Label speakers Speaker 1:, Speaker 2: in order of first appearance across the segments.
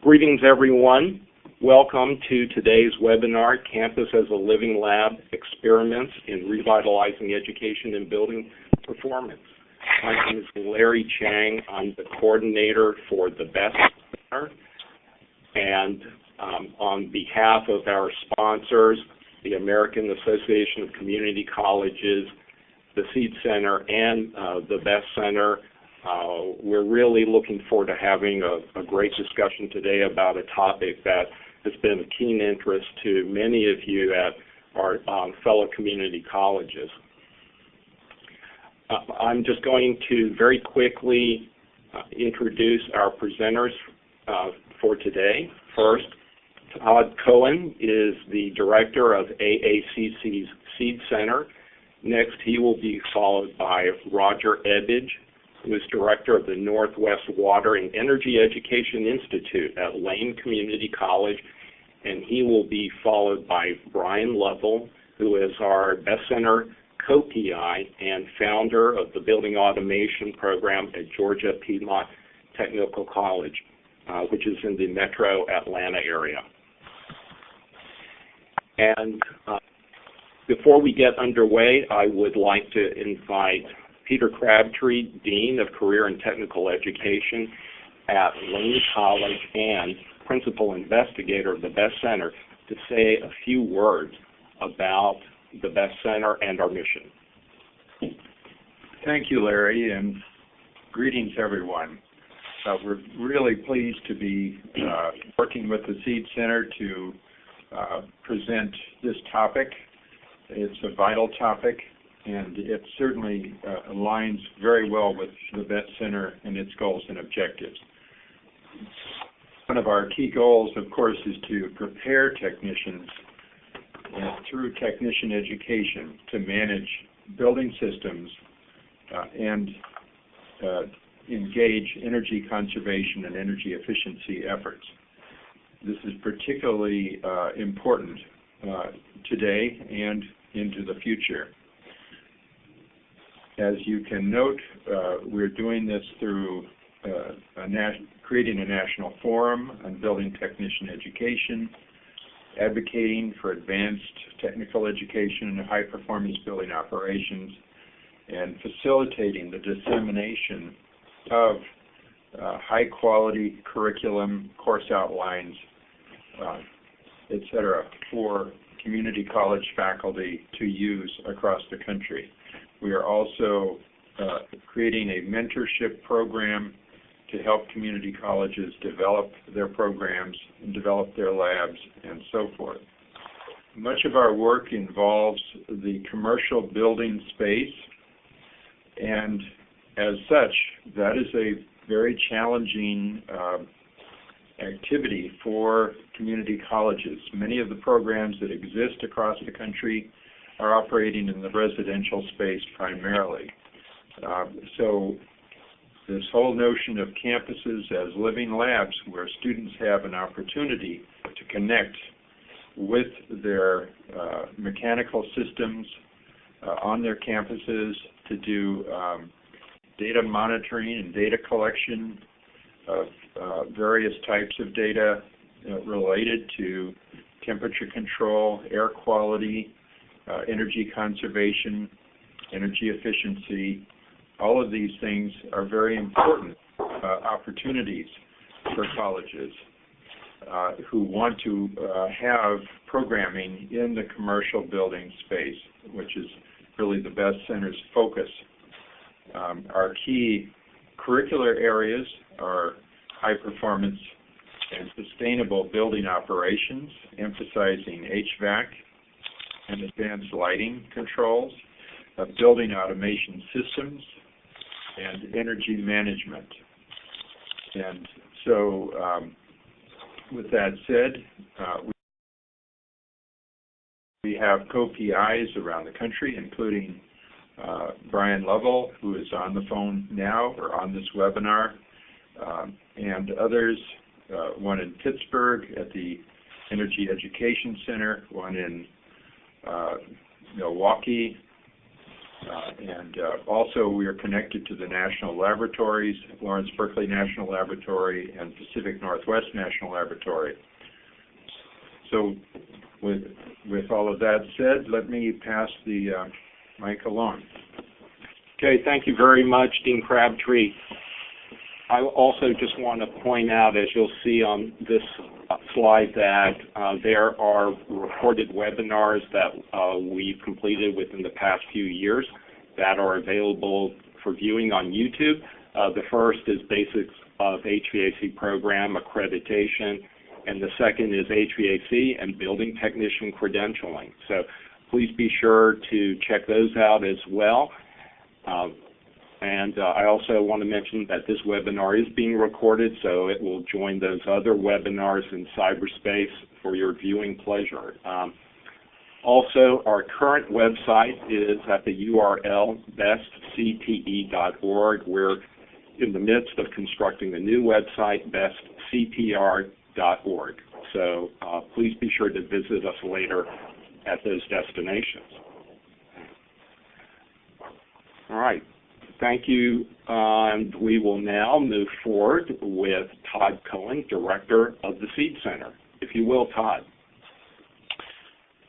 Speaker 1: Greetings, everyone. Welcome to today's webinar, Campus as a Living Lab, Experiments in Revitalizing Education and Building Performance. My name is Larry Chang. I'm the coordinator for the BEST Center. And on behalf of our sponsors, the American Association of Community Colleges, the SEED Center, and the BEST Center, we're really looking forward to having a great discussion today about a topic that has been of keen interest to many of you at our fellow community colleges. I'm just going to very quickly introduce our presenters for today. First, Todd Cohen is the director of AACC's SEED Center. Next, he will be followed by Roger Ebbage, who is director of the Northwest Water and Energy Education Institute at Lane Community College, and he will be followed by Brian Lovell, who is our BEST Center co-PI and founder of the Building Automation Program at GA Piedmont Technical College, which is in the metro Atlanta area. And before we get underway, I would like to invite Peter Crabtree, Dean of Career and Technical Education at Lane College and Principal Investigator of the BEST Center, to say a few words about the BEST Center and our mission.
Speaker 2: Thank you, Larry, and greetings, everyone. We're really pleased to be working with the SEED Center to present this topic. It's a vital topic, and it certainly aligns very well with the BEST Center and its goals and objectives. One of our key goals, of course, is to prepare technicians through technician education to manage building systems and engage energy conservation and energy efficiency efforts. This is particularly important today and into the future. As you can note, we're doing this through creating a national forum on building technician education, advocating for advanced technical education and high-performance building operations, and facilitating the dissemination of high-quality curriculum, course outlines, etc., for community college faculty to use across the country. We are also creating a mentorship program to help community colleges develop their programs and develop their labs and so forth. Much of our work involves the commercial building space, and as such, that is a very challenging activity for community colleges. Many of the programs that exist across the country are operating in the residential space primarily. So this whole notion of campuses as living labs where students have an opportunity to connect with their mechanical systems on their campuses, to do data monitoring and data collection of various types of data related to temperature control, air quality, energy conservation, energy efficiency. All of these things are very important opportunities for colleges who want to have programming in the commercial building space, which is really the BEST Center's focus. Our key curricular areas are high performance and sustainable building operations, emphasizing HVAC and advanced lighting controls, building automation systems, and energy management. And so with that said, we have co-PIs around the country, including Brian Lovell, who is on the phone now or on this webinar, and others, one in Pittsburgh at the Energy Education Center, one in Milwaukee, Also, we are connected to the national laboratories, Lawrence Berkeley National Laboratory and Pacific Northwest National Laboratory. So with all of that said, let me pass the mic along.
Speaker 1: Okay, thank you very much, Dean Crabtree. I also just want to point out, as you'll see on this slide, that there are recorded webinars that we've completed within the past few years that are available for viewing on YouTube. The first is Basics of HVAC Program Accreditation, and the second is HVAC and Building Technician Credentialing. So please be sure to check those out as well. I also want to mention that this webinar is being recorded, so it will join those other webinars in cyberspace for your viewing pleasure. Also, our current website is at the URL bestcte.org. We're in the midst of constructing a new website, bestcpr.org. So please be sure to visit us later at those destinations. All right. Thank you, and we will now move forward with Todd Cohen, Director of the SEED Center. If you will, Todd.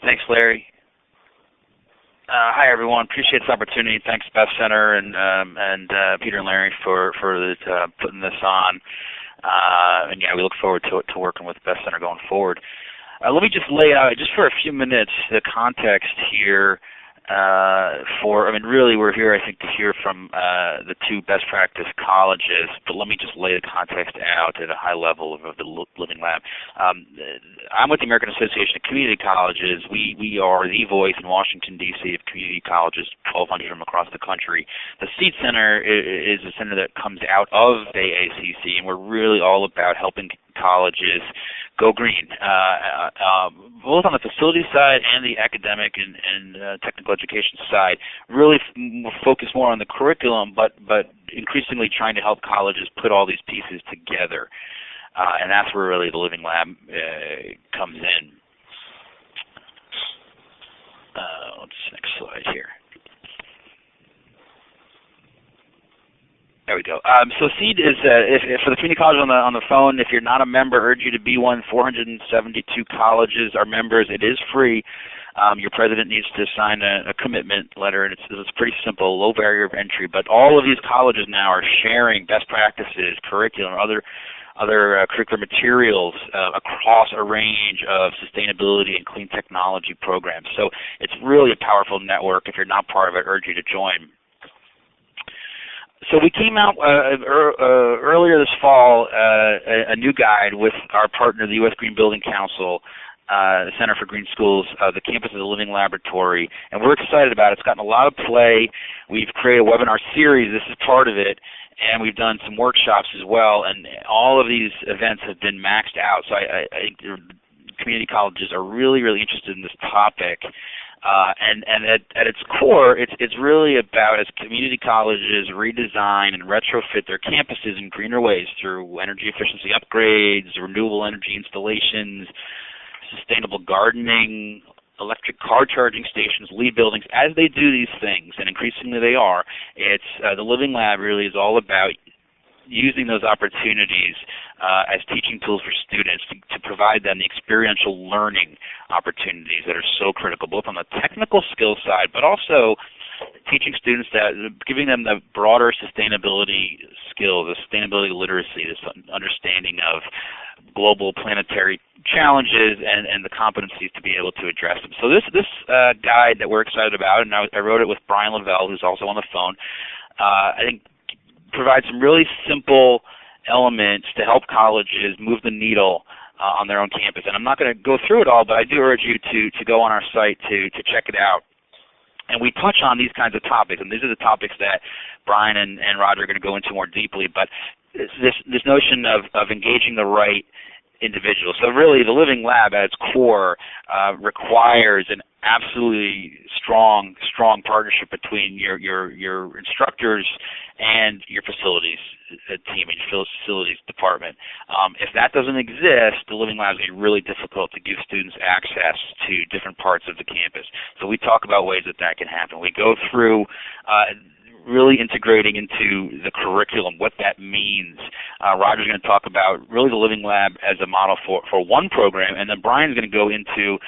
Speaker 3: Thanks, Larry. Hi, everyone. Appreciate this opportunity. Thanks, Best Center and Peter and Larry for putting this on. And yeah, we look forward to working with Best Center going forward. Let me just lay out, just for a few minutes, the context here. Really we're here, I think, to hear from the two best practice colleges, but let me just lay the context out at a high level of the Living Lab. I'm with the American Association of Community Colleges. We are the voice in Washington, D.C. of community colleges, 1,200 of them across the country. The SEED Center is a center that comes out of AACC, and we're really all about helping colleges go green, both on the facility side and the academic and technical education side. Really focus more on the curriculum, but increasingly trying to help colleges put all these pieces together. And that's where really the Living Lab comes in. Next slide here. There we go. So SEED is, for the community college on the phone, if you're not a member, urge you to be one. 472 colleges are members. It is free. Your president needs to sign a commitment letter, and it's pretty simple, low barrier of entry. But all of these colleges now are sharing best practices, curriculum, other curricular materials across a range of sustainability and clean technology programs. So it's really a powerful network. If you're not part of it, urge you to join. So we came out earlier this fall, a new guide with our partner, the U.S. Green Building Council, the Center for Green Schools, the campus of the Living Laboratory, and we're excited about it. It's gotten a lot of play. We've created a webinar series. This is part of it, and we've done some workshops as well, and all of these events have been maxed out. So I think community colleges are really, really interested in this topic. And at its core, it's really about, as community colleges redesign and retrofit their campuses in greener ways through energy efficiency upgrades, renewable energy installations, sustainable gardening, electric car charging stations, LEED buildings. As they do these things, and increasingly they are, it's the Living Lab really is all about using those opportunities as teaching tools for students to provide them the experiential learning opportunities that are so critical, both on the technical skill side, but also teaching students that, giving them the broader sustainability skills, the sustainability literacy, this understanding of global planetary challenges and the competencies to be able to address them. So this guide that we're excited about, and I wrote it with Brian Lavelle, who's also on the phone, I think provide some really simple elements to help colleges move the needle on their own campus. And I'm not going to go through it all, but I do urge you to go on our site to check it out. And we touch on these kinds of topics, and these are the topics that Brian and Roger are going to go into more deeply. But this notion of engaging the right individuals. So really, the Living Lab at its core requires an absolutely strong partnership between your instructors and your facilities team and your facilities department. If that doesn't exist, the Living Lab is going to be really difficult to give students access to different parts of the campus. So we talk about ways that can happen. We go through really integrating into the curriculum, what that means. Roger's going to talk about really the Living Lab as a model for one program, and then Brian's going to go into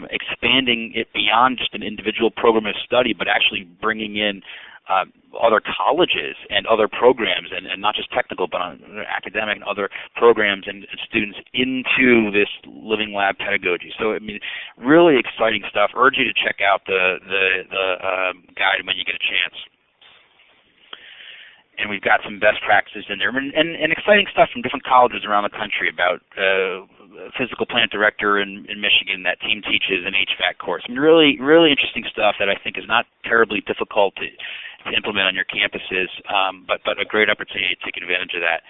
Speaker 3: expanding it beyond just an individual program of study, but actually bringing in other colleges and other programs, and not just technical, but academic and other programs and students into this Living Lab pedagogy. So, I mean, really exciting stuff. Urge you to check out the guide when you get a chance. And we've got some best practices in there, and exciting stuff from different colleges around the country about physical plant director in Michigan. That team teaches an HVAC course. I mean, really interesting stuff that I think is not terribly difficult to implement on your campuses, but a great opportunity to take advantage of that.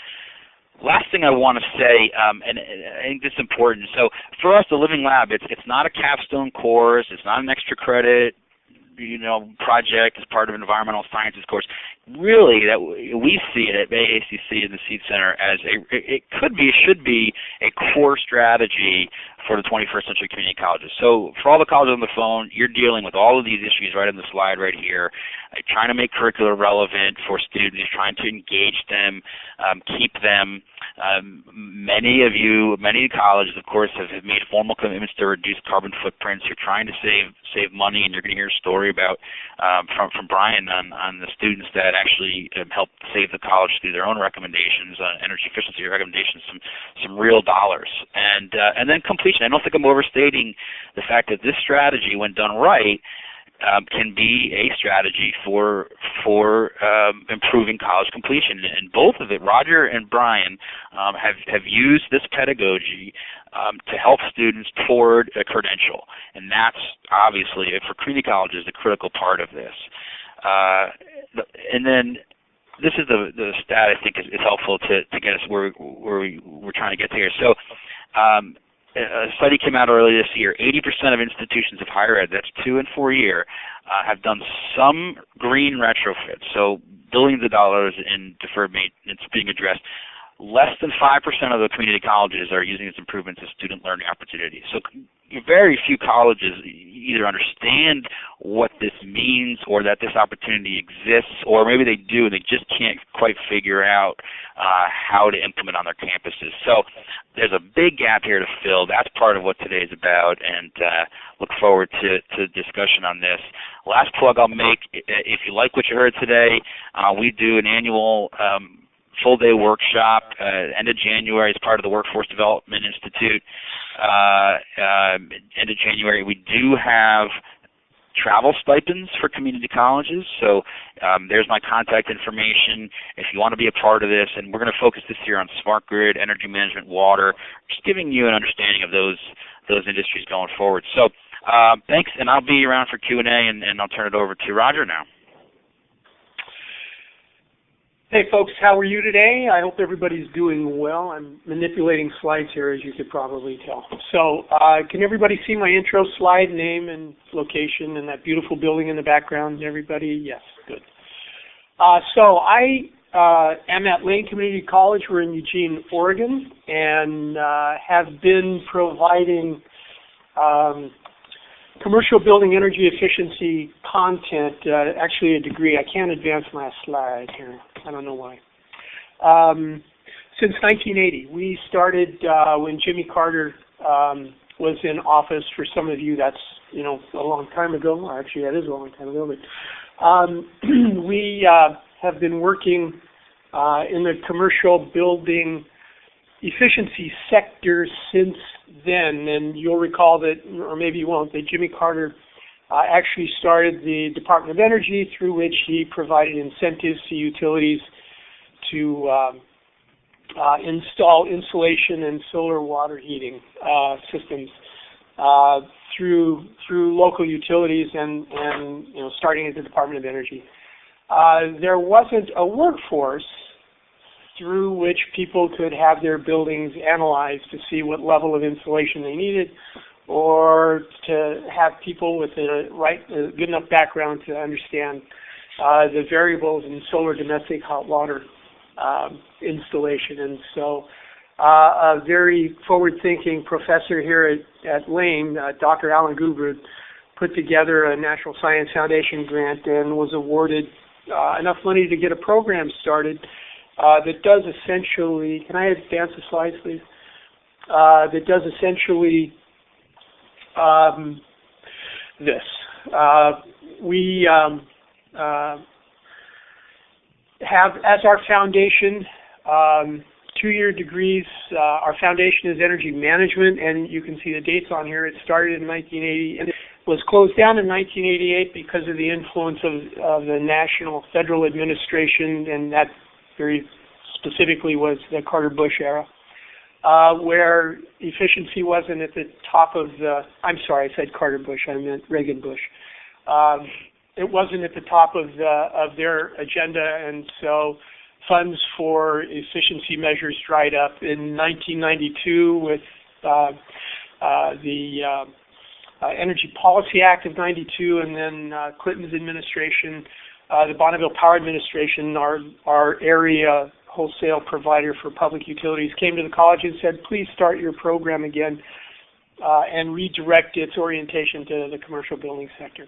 Speaker 3: Last thing I want to say, and I think this is important. So for us, the Living Lab, it's not a capstone course. It's not an extra credit project as part of an environmental sciences course. Really, that we see it at AACC and the SEED Center as should be a core strategy for the 21st century community colleges. So for all the colleges on the phone, you're dealing with all of these issues right on the slide right here, trying to make curricula relevant for students, trying to engage them, keep them. Many colleges, of course, have made formal commitments to reduce carbon footprints. You're trying to save money, and you're going to hear a story about from Brian on the students that actually help save the college through their own recommendations on energy efficiency recommendations, some real dollars, and then completion. I don't think I'm overstating the fact that this strategy, when done right, can be a strategy for improving college completion. And both of it, Roger and Brian, have used this pedagogy to help students toward a credential. And that's obviously, for community colleges, the critical part of this. And then this is the stat I think is helpful to get us where we're trying to get to here. So a study came out earlier this year. 80% of institutions of higher ed, that's 2 and 4 year, have done some green retrofits, so billions of dollars in deferred maintenance being addressed. Less than 5% of the community colleges are using these improvements as student learning opportunities. So very few colleges either understand what this means or that this opportunity exists, or maybe they do and they just can't quite figure out how to implement on their campuses. So there's a big gap here to fill. That's part of what today is about, and look forward to discussion on this. Last plug I'll make, if you like what you heard today, we do an annual full-day workshop end of January as part of the Workforce Development Institute. End of January, we do have travel stipends for community colleges, so there's my contact information if you want to be a part of this. And we're going to focus this year on smart grid, energy management, water, just giving you an understanding of those industries going forward. So thanks, and I'll be around for Q&A, and I'll turn it over to Roger now.
Speaker 4: Hey folks, how are you today? I hope everybody's doing well. I'm manipulating slides here, as you could probably tell. So can everybody see my intro slide, name and location, and that beautiful building in the background? Everybody? Yes, good. So I am at Lane Community College. We're in Eugene, Oregon, and have been providing commercial building energy efficiency content, actually a degree. I can't advance my slide here. I don't know why. Since 1980. We started when Jimmy Carter was in office. For some of you, that's, a long time ago. Actually, that is a long time ago. But we have been working in the commercial building efficiency sector since then, and you'll recall that, or maybe you won't, that Jimmy Carter actually started the Department of Energy, through which he provided incentives to utilities to install insulation and solar water heating systems through local utilities and starting at the Department of Energy. There wasn't a workforce through which people could have their buildings analyzed to see what level of insulation they needed, or to have people with a good enough background to understand the variables in solar domestic hot water installation. And so a very forward-thinking professor here at Lane, Dr. Alan Gubrud, put together a National Science Foundation grant and was awarded enough money to get a program started that does essentially, can I advance the slides, please? That does essentially this. We have as our foundation 2-year degrees. Our foundation is energy management, and you can see the dates on here. It started in 1980 and it was closed down in 1988 because of the influence of the national federal administration, and that very specifically was the Carter-Bush era, where efficiency wasn't at the top of the, I'm sorry, I said Carter-Bush, I meant Reagan-Bush. It wasn't at the top of their agenda, and so funds for efficiency measures dried up. In 1992 with the Energy Policy Act of 92, and then Clinton's administration, the Bonneville Power Administration, our area wholesale provider for public utilities, came to the college and said, please start your program again and redirect its orientation to the commercial building sector.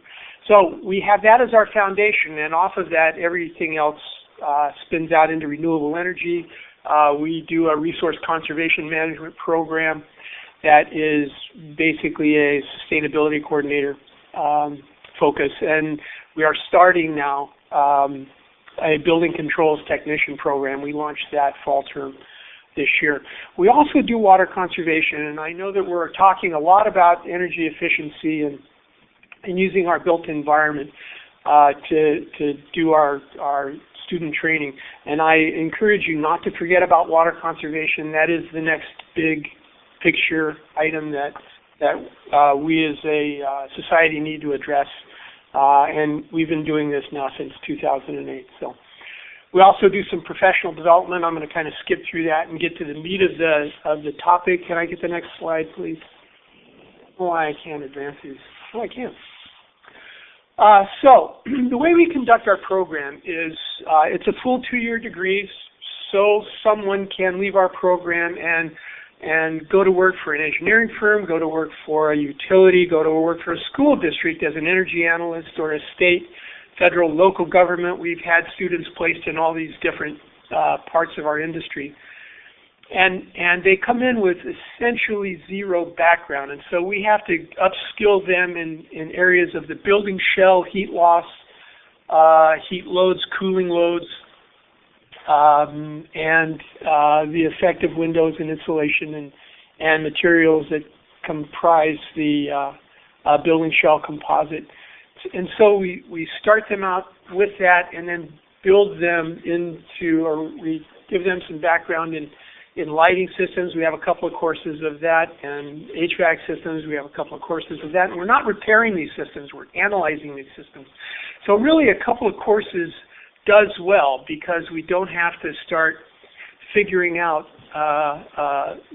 Speaker 4: So we have that as our foundation, and off of that, everything else spins out into renewable energy. We do a resource conservation management program that is basically a sustainability coordinator focus, and we are starting now a building controls technician program. We launched that fall term this year. We also do water conservation, and I know that we're talking a lot about energy efficiency and using our built environment to do our student training. And I encourage you not to forget about water conservation. That is the next big picture item that we as a society need to address. And we've been doing this now since 2008. So we also do some professional development. I'm going to kind of skip through that and get to the meat of the topic. Can I get the next slide, please? Oh, I can't advance these. Oh, I can. So the way we conduct our program is it's a full 2-year degree, so someone can leave our program and go to work for an engineering firm, go to work for a utility, go to work for a school district as an energy analyst, or a state, federal, local government. We've had students placed in all these different parts of our industry. And they come in with essentially zero background, and so we have to upskill them in areas of the building shell, heat loss, heat loads, cooling loads, and the effect of windows and insulation and materials that comprise the building shell composite. And so we start them out with that and then build them into, or we give them some background in lighting systems. We have a couple of courses of that, and HVAC systems, we have a couple of courses of that. And we're not repairing these systems, we're analyzing these systems. So really a couple of courses does well, because we don't have to start figuring out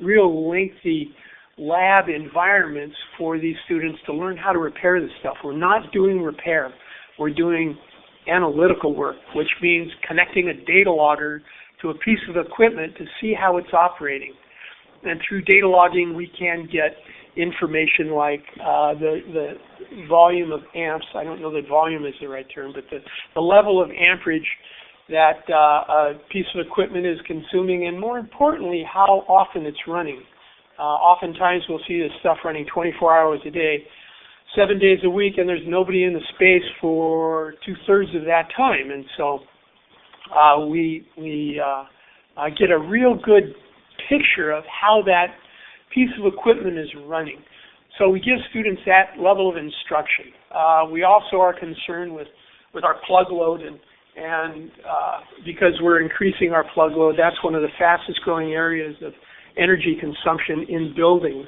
Speaker 4: real lengthy lab environments for these students to learn how to repair this stuff. We're not doing repair, we're doing analytical work, which means connecting a data logger to a piece of equipment to see how it's operating. And through data logging, we can get information like the volume of amps. I don't know that volume is the right term, but the level of amperage that a piece of equipment is consuming, and more importantly, how often it's running. Oftentimes we'll see this stuff running 24 hours a day, 7 days a week, and there's nobody in the space for 2/3 of that time. And so we get a real good picture of how that piece of equipment is running. So we give students that level of instruction. We also are concerned with our plug load, and because we're increasing our plug load, that's one of the fastest growing areas of energy consumption in buildings,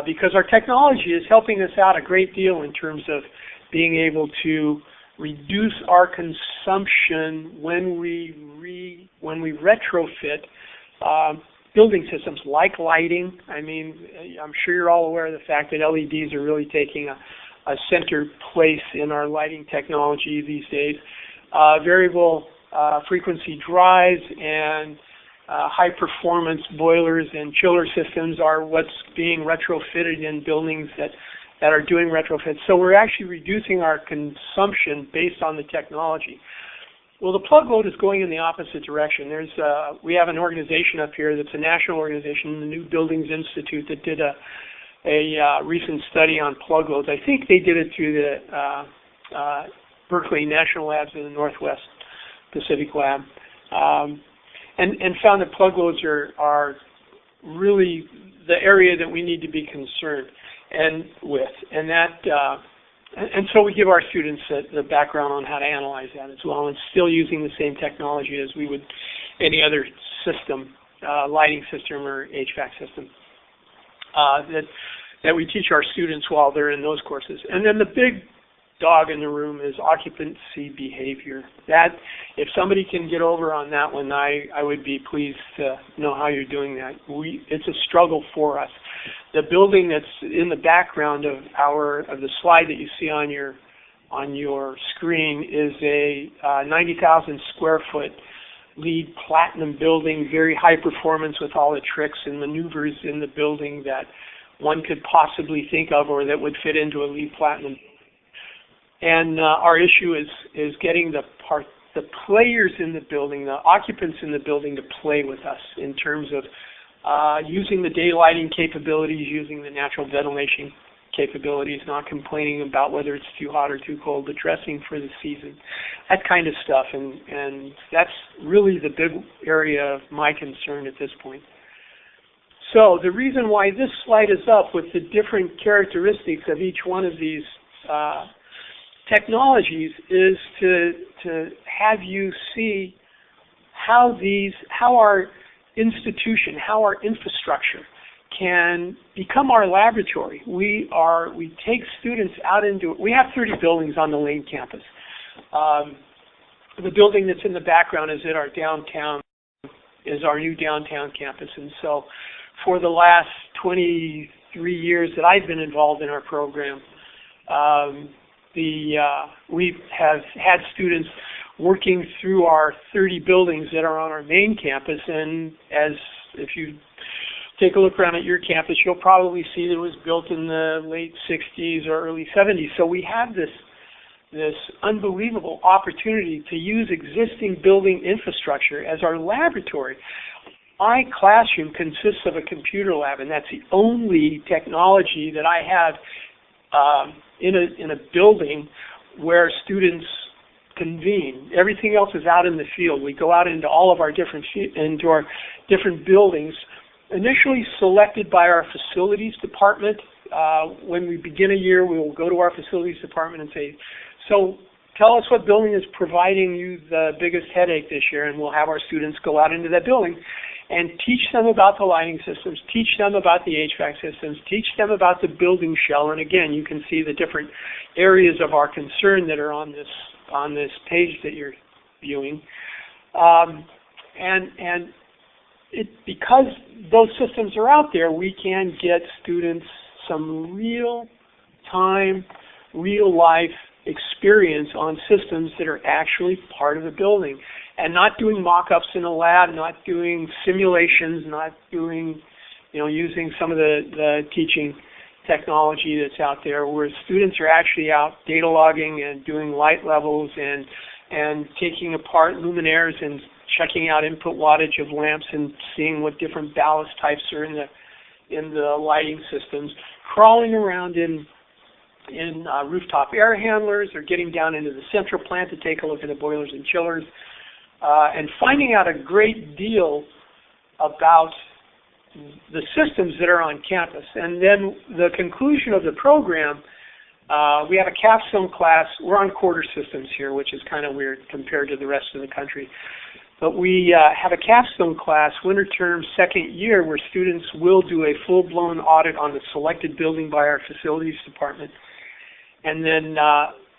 Speaker 4: because our technology is helping us out a great deal in terms of being able to reduce our consumption when we retrofit building systems like lighting. I mean, I'm sure you're all aware of the fact that LEDs are really taking a center place in our lighting technology these days. Variable frequency drives and high performance boilers and chiller systems are what's being retrofitted in buildings that are doing retrofits. So we're actually reducing our consumption based on the technology. Well, the plug load is going in the opposite direction. We have an organization up here that's a national organization, the New Buildings Institute, that did a recent study on plug loads. I think they did it through the Berkeley National Labs in the Northwest Pacific Lab, and found that plug loads are really the area that we need to be concerned with, and so we give our students the background on how to analyze that as well, and still using the same technology as we would any other system, lighting system or HVAC system, that we teach our students while they're in those courses. And then the big dog in the room is occupancy behavior. That, if somebody can get over on that one, I would be pleased to know how you're doing that. It's a struggle for us. The building that's in the background of the slide that you see on your screen is a 90,000 square foot LEED platinum building, very high performance with all the tricks and maneuvers in the building that one could possibly think of or that would fit into a LEED platinum. And our issue is getting the players in the building, the occupants in the building, to play with us in terms of using the daylighting capabilities, using the natural ventilation capabilities, not complaining about whether it's too hot or too cold, but dressing for the season, that kind of stuff. And that's really the big area of my concern at this point. So the reason why this slide is up with the different characteristics of each one of these technologies is to have you see how our institution, how our infrastructure can become our laboratory. We take students out into, we have 30 buildings on the Lane campus. The building that's in the background is at our downtown, is our new downtown campus. And so for the last 23 years that I've been involved in our program, we have had students working through our 30 buildings that are on our main campus, and if you take a look around at your campus, you'll probably see that it was built in the late 60s or early 70s. So we have this unbelievable opportunity to use existing building infrastructure as our laboratory. My classroom consists of a computer lab, and that's the only technology that I have in a building where students convene. Everything else is out in the field. We go out into all of our different buildings, initially selected by our facilities department. When we begin a year, we will go to our facilities department and say, so tell us what building is providing you the biggest headache this year, and we'll have our students go out into that building and teach them about the lighting systems, teach them about the HVAC systems, teach them about the building shell. And again, you can see the different areas of our concern that are on this page that you're viewing. Because those systems are out there, we can get students some real-time, real-life experience on systems that are actually part of the building, and not doing mock-ups in a lab, not doing simulations, not doing, using some of the teaching technology that's out there, where students are actually out data logging and doing light levels and taking apart luminaires and checking out input wattage of lamps and seeing what different ballast types are in the lighting systems, crawling around in rooftop air handlers, or getting down into the central plant to take a look at the boilers and chillers, and finding out a great deal about the systems that are on campus. And then the conclusion of the program, we have a capstone class. We're on quarter systems here, which is kind of weird compared to the rest of the country. But we have a capstone class, winter term, second year, where students will do a full-blown audit on the selected building by our facilities department, and then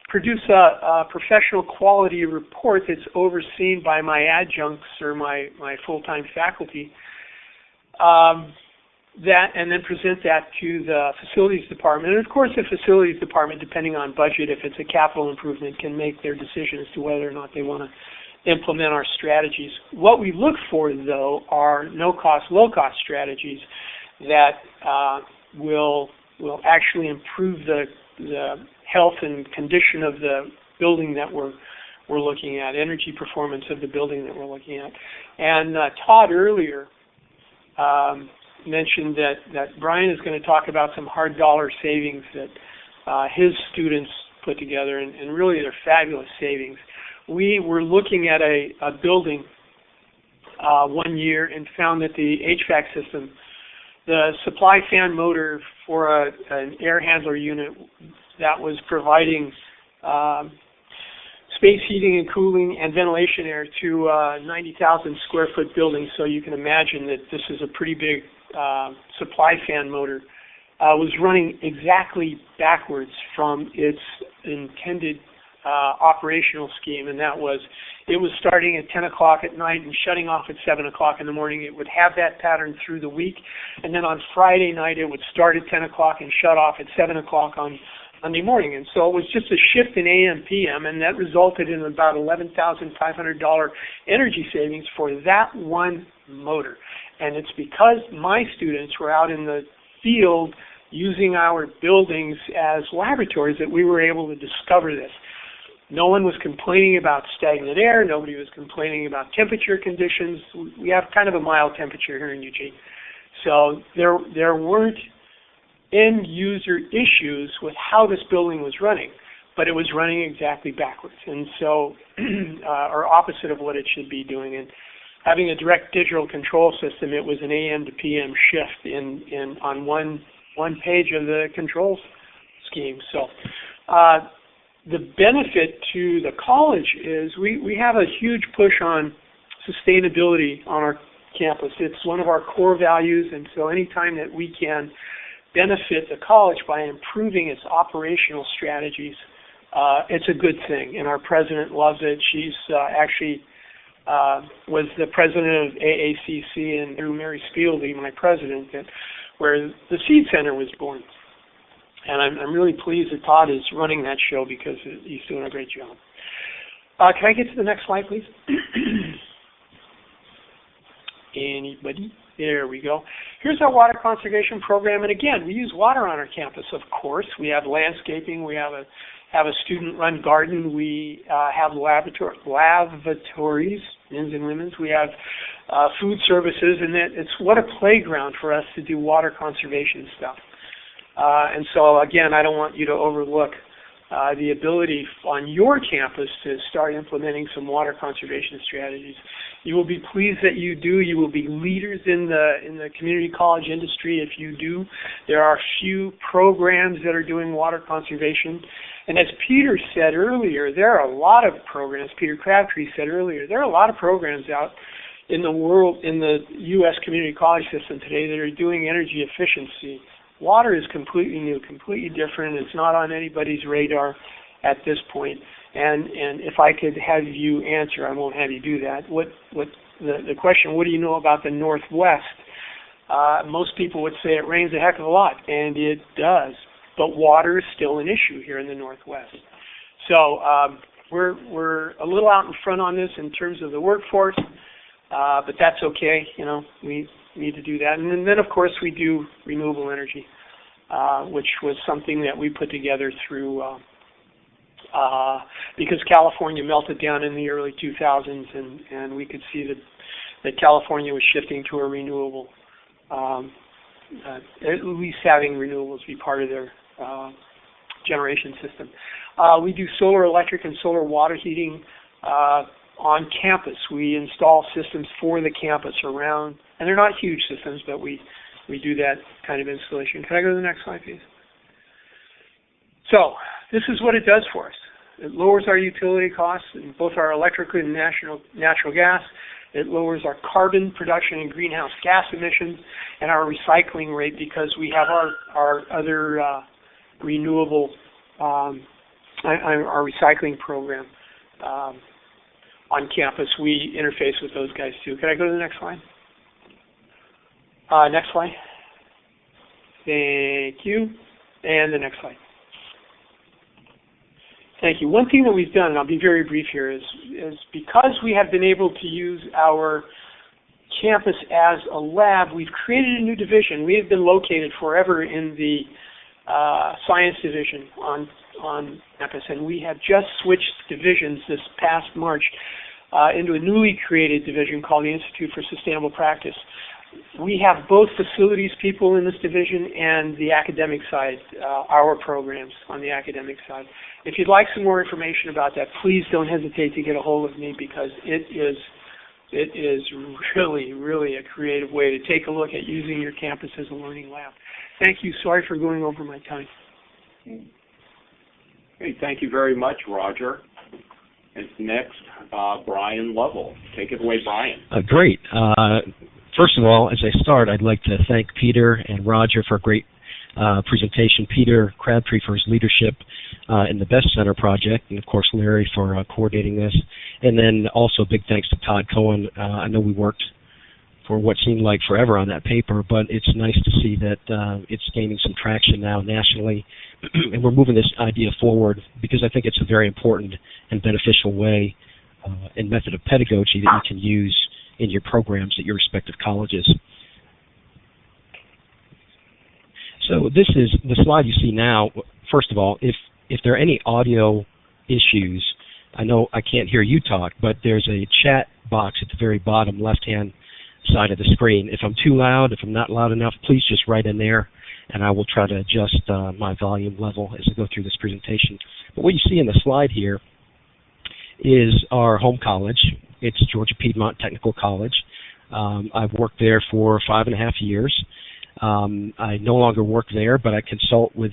Speaker 4: produce a professional quality report that's overseen by my adjuncts or my full-time faculty, and then present that to the facilities department. And of course, the facilities department, depending on budget, if it's a capital improvement, can make their decision as to whether or not they want to implement our strategies. What we look for, though, are no-cost, low-cost strategies that will actually improve the health and condition of the building that we're looking at, energy performance of the building that we're looking at. And Todd earlier mentioned that Brian is going to talk about some hard dollar savings that his students put together, and really they're fabulous savings. We were looking at a building 1 year and found that the HVAC system, the supply fan motor for an air handler unit that was providing space heating and cooling and ventilation air to a 90,000 square foot building, so you can imagine that this is a pretty big supply fan motor, was running exactly backwards from its intended operational scheme, and that was, it was starting at 10 o'clock at night and shutting off at 7 o'clock in the morning. It would have that pattern through the week, and then on Friday night it would start at 10 o'clock and shut off at 7 o'clock on Monday morning. And so it was just a shift in AM, PM, and that resulted in about $11,500 energy savings for that one motor. And it's because my students were out in the field using our buildings as laboratories that we were able to discover this. No one was complaining about stagnant air. Nobody was complaining about temperature conditions. We have kind of a mild temperature here in Eugene. So there weren't end user issues with how this building was running, but it was running exactly backwards, and so or opposite of what it should be doing. And having a direct digital control system, it was an AM to PM shift on one page of the control scheme. So the benefit to the college is we have a huge push on sustainability on our campus. It's one of our core values, and so anytime that we can benefit the college by improving its operational strategies, it's a good thing, and our president loves it. She's actually was the president of AACC, and through Mary Spieldy, my president, where the SEED Center was born. And I'm really pleased that Todd is running that show because he's doing a great job. Can I get to the next slide, please? Anybody? There we go. Here's our water conservation program, and again, we use water on our campus, of course. We have landscaping, we have a student-run garden, we have lavatories, men's and women's, we have food services, and it's what a playground for us to do water conservation stuff. And so, again, I don't want you to overlook the ability on your campus to start implementing some water conservation strategies. You will be pleased that you do. You will be leaders in the community college industry if you do. There are few programs that are doing water conservation. And as Peter said earlier, there are a lot of programs, Peter Crabtree said earlier, there are a lot of programs out in the world, in the U.S. community college system today that are doing energy efficiency. Water is completely new, completely different. It's not on anybody's radar at this point. And if I could have you answer, I won't have you do that. The question, what do you know about the Northwest? Most people would say it rains a heck of a lot, and it does. But water is still an issue here in the Northwest. So we're a little out in front on this in terms of the workforce, but that's okay. You know, we need to do that. And then, of course, we do renewable energy, which was something that we put together through because California melted down in the early 2000s, and we could see that California was shifting to a renewable, at least having renewables be part of their generation system. We do solar electric and solar water heating on campus. We install systems for the campus around, and they're not huge systems, but we do that kind of installation. Can I go to the next slide, please? So this is what it does for us. It lowers our utility costs in both our electric and natural gas. It lowers our carbon production and greenhouse gas emissions and our recycling rate because we have our other renewable, our recycling program on campus. We interface with those guys too. Can I go to the next slide? Next slide. Thank you. And the next slide. Thank you. One thing that we've done, and I'll be very brief here, is because we have been able to use our campus as a lab, we've created a new division. We have been located forever in the science division on campus, and we have just switched divisions this past March into a newly created division called the Institute for Sustainable Practice. We have both facilities people in this division and the academic side, our programs on the academic side. If you'd like some more information about that, please don't hesitate to get a hold of me, because it is really, really a creative way to take a look at using your campus as a learning lab. Thank you. Sorry for going over my time.
Speaker 1: Okay, thank you very much, Roger. And next, Brian Lovell. Take it away, Brian.
Speaker 5: Great. First of all, as I start, I'd like to thank Peter and Roger for a great presentation. Peter Crabtree for his leadership in the Best Center project, and of course Larry for coordinating this. And then also big thanks to Todd Cohen. I know we worked for what seemed like forever on that paper, but it's nice to see that it's gaining some traction now nationally, and we're moving this idea forward because I think it's a very important and beneficial way and method of pedagogy that you can use in your programs at your respective colleges. So this is the slide you see now. First of all, if there are any audio issues, I know I can't hear you talk, but there's a chat box at the very bottom left-hand side of the screen. If I'm too loud, if I'm not loud enough, please just write in there, and I will try to adjust my volume level as I go through this presentation. But what you see in the slide here is our home college. It's Georgia Piedmont Technical College. I've worked there for 5.5 years. I no longer work there, but I consult with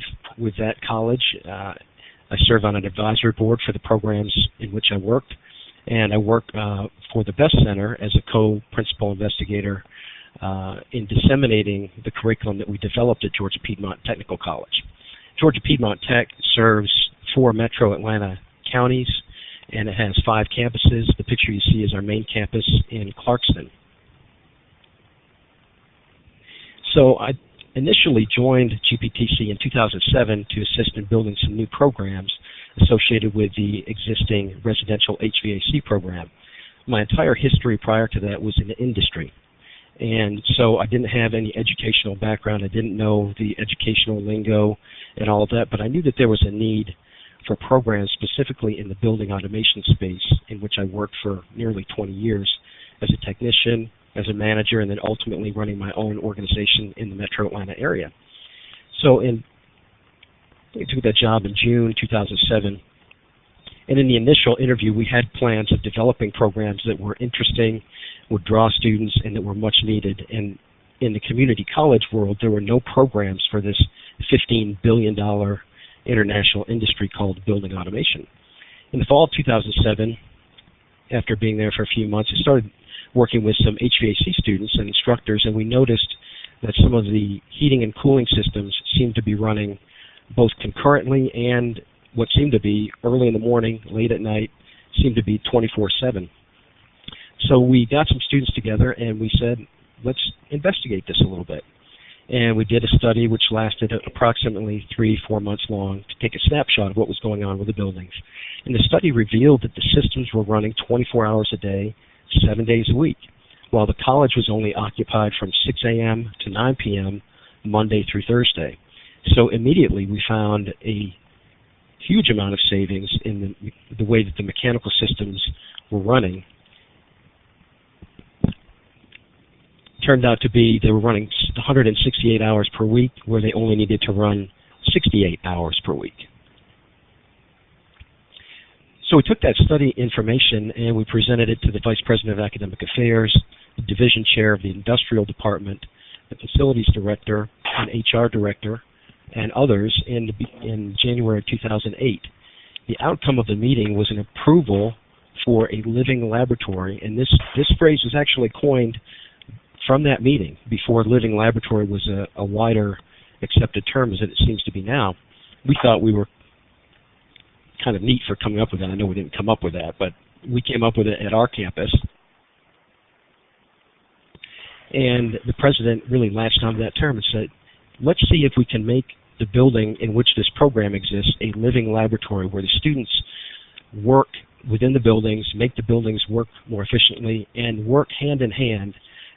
Speaker 5: that college. I serve on an advisory board for the programs in which I worked, and I work for the Best Center as a co-principal investigator in disseminating the curriculum that we developed at Georgia Piedmont Technical College. Georgia Piedmont Tech serves 4 metro Atlanta counties, and it has 5 campuses. The picture you see is our main campus in Clarkston. So I initially joined GPTC in 2007 to assist in building some new programs associated with the existing residential HVAC program. My entire history prior to that was in the industry. And so I didn't have any educational background. I didn't know the educational lingo and all of that, but I knew that there was a need for programs specifically in the building automation space, in which I worked for nearly 20 years as a technician, as a manager, and then ultimately running my own organization in the metro Atlanta area. So I took that job in June 2007, and in the initial interview we had plans of developing programs that were interesting, would draw students, and that were much needed. And in the community college world, there were no programs for this $15 billion international industry called building automation. In the fall of 2007, after being there for a few months, I started working with some HVAC students and instructors, and we noticed that some of the heating and cooling systems seemed to be running both concurrently and what seemed to be early in the morning, late at night, seemed to be 24/7. So we got some students together and we said, let's investigate this a little bit. And we did a study which lasted approximately 3-4 months long to take a snapshot of what was going on with the buildings. And the study revealed that the systems were running 24 hours a day, 7 days a week, while the college was only occupied from 6 a.m. to 9 p.m. Monday through Thursday. So immediately we found a huge amount of savings in the way that the mechanical systems were running. Turned out to be they were running 168 hours per week, where they only needed to run 68 hours per week. So we took that study information and we presented it to the Vice President of Academic Affairs, the Division Chair of the Industrial Department, the Facilities Director, and HR Director, and others in January of 2008. The outcome of the meeting was an approval for a living laboratory, and this phrase was actually coined from that meeting before living laboratory was a wider accepted term as it seems to be now. We thought we were kind of neat for coming up with that. I know we didn't come up with that, but we came up with it at our campus. And the president really latched onto that term and said, let's see if we can make the building in which this program exists a living laboratory where the students work within the buildings, make the buildings work more efficiently, and work hand in hand,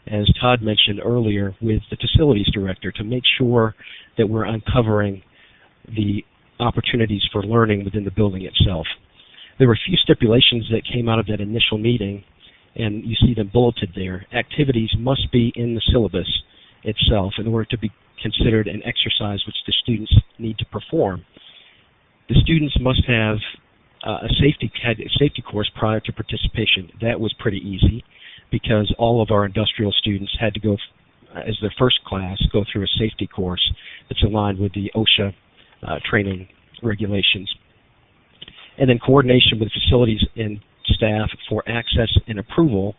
Speaker 5: as Todd mentioned earlier, with the facilities director to make sure that we're uncovering the opportunities for learning within the building itself. There were a few stipulations that came out of that initial meeting, and you see them bulleted there. Activities must be in the syllabus itself in order to be considered an exercise which the students need to perform. The students must have a safety course prior to participation. That was pretty easy because all of our industrial students had to go, as their first class, go through a safety course that's aligned with the OSHA training regulations. And then coordination with facilities and staff for access and approval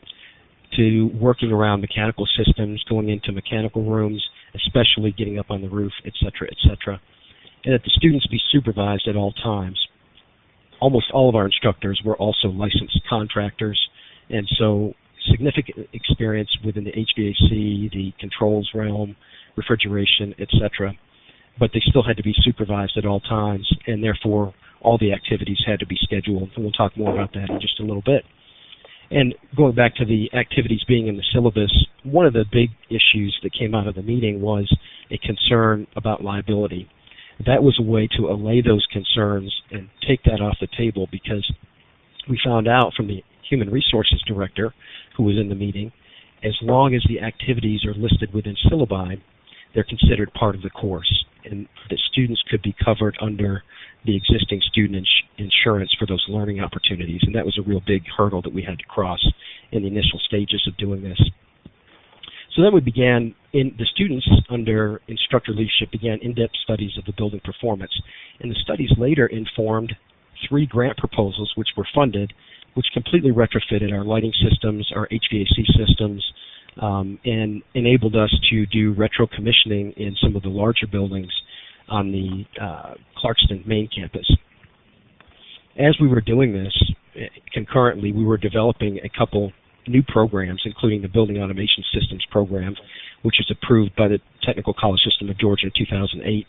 Speaker 5: to working around mechanical systems, going into mechanical rooms, especially getting up on the roof, et cetera, and that the students be supervised at all times. Almost all of our instructors were also licensed contractors, and so significant experience within the HVAC, the controls realm, refrigeration, et cetera. But they still had to be supervised at all times, and therefore all the activities had to be scheduled, and we'll talk more about that in just a little bit. And going back to the activities being in the syllabus, one of the big issues that came out of the meeting was a concern about liability. That was a way to allay those concerns and take that off the table, because we found out from the Human Resources Director, who was in the meeting, as long as the activities are listed within syllabi, they're considered part of the course, and that students could be covered under the existing student insurance for those learning opportunities, and that was a real big hurdle that we had to cross in the initial stages of doing this. So then we began, the students under instructor leadership began in-depth studies of the building performance, and the studies later informed 3 grant proposals which were funded, which completely retrofitted our lighting systems, our HVAC systems, and enabled us to do retro commissioning in some of the larger buildings on the Clarkston main campus. As we were doing this, concurrently, we were developing a couple new programs, including the Building Automation Systems program, which was approved by the Technical College System of Georgia in 2008.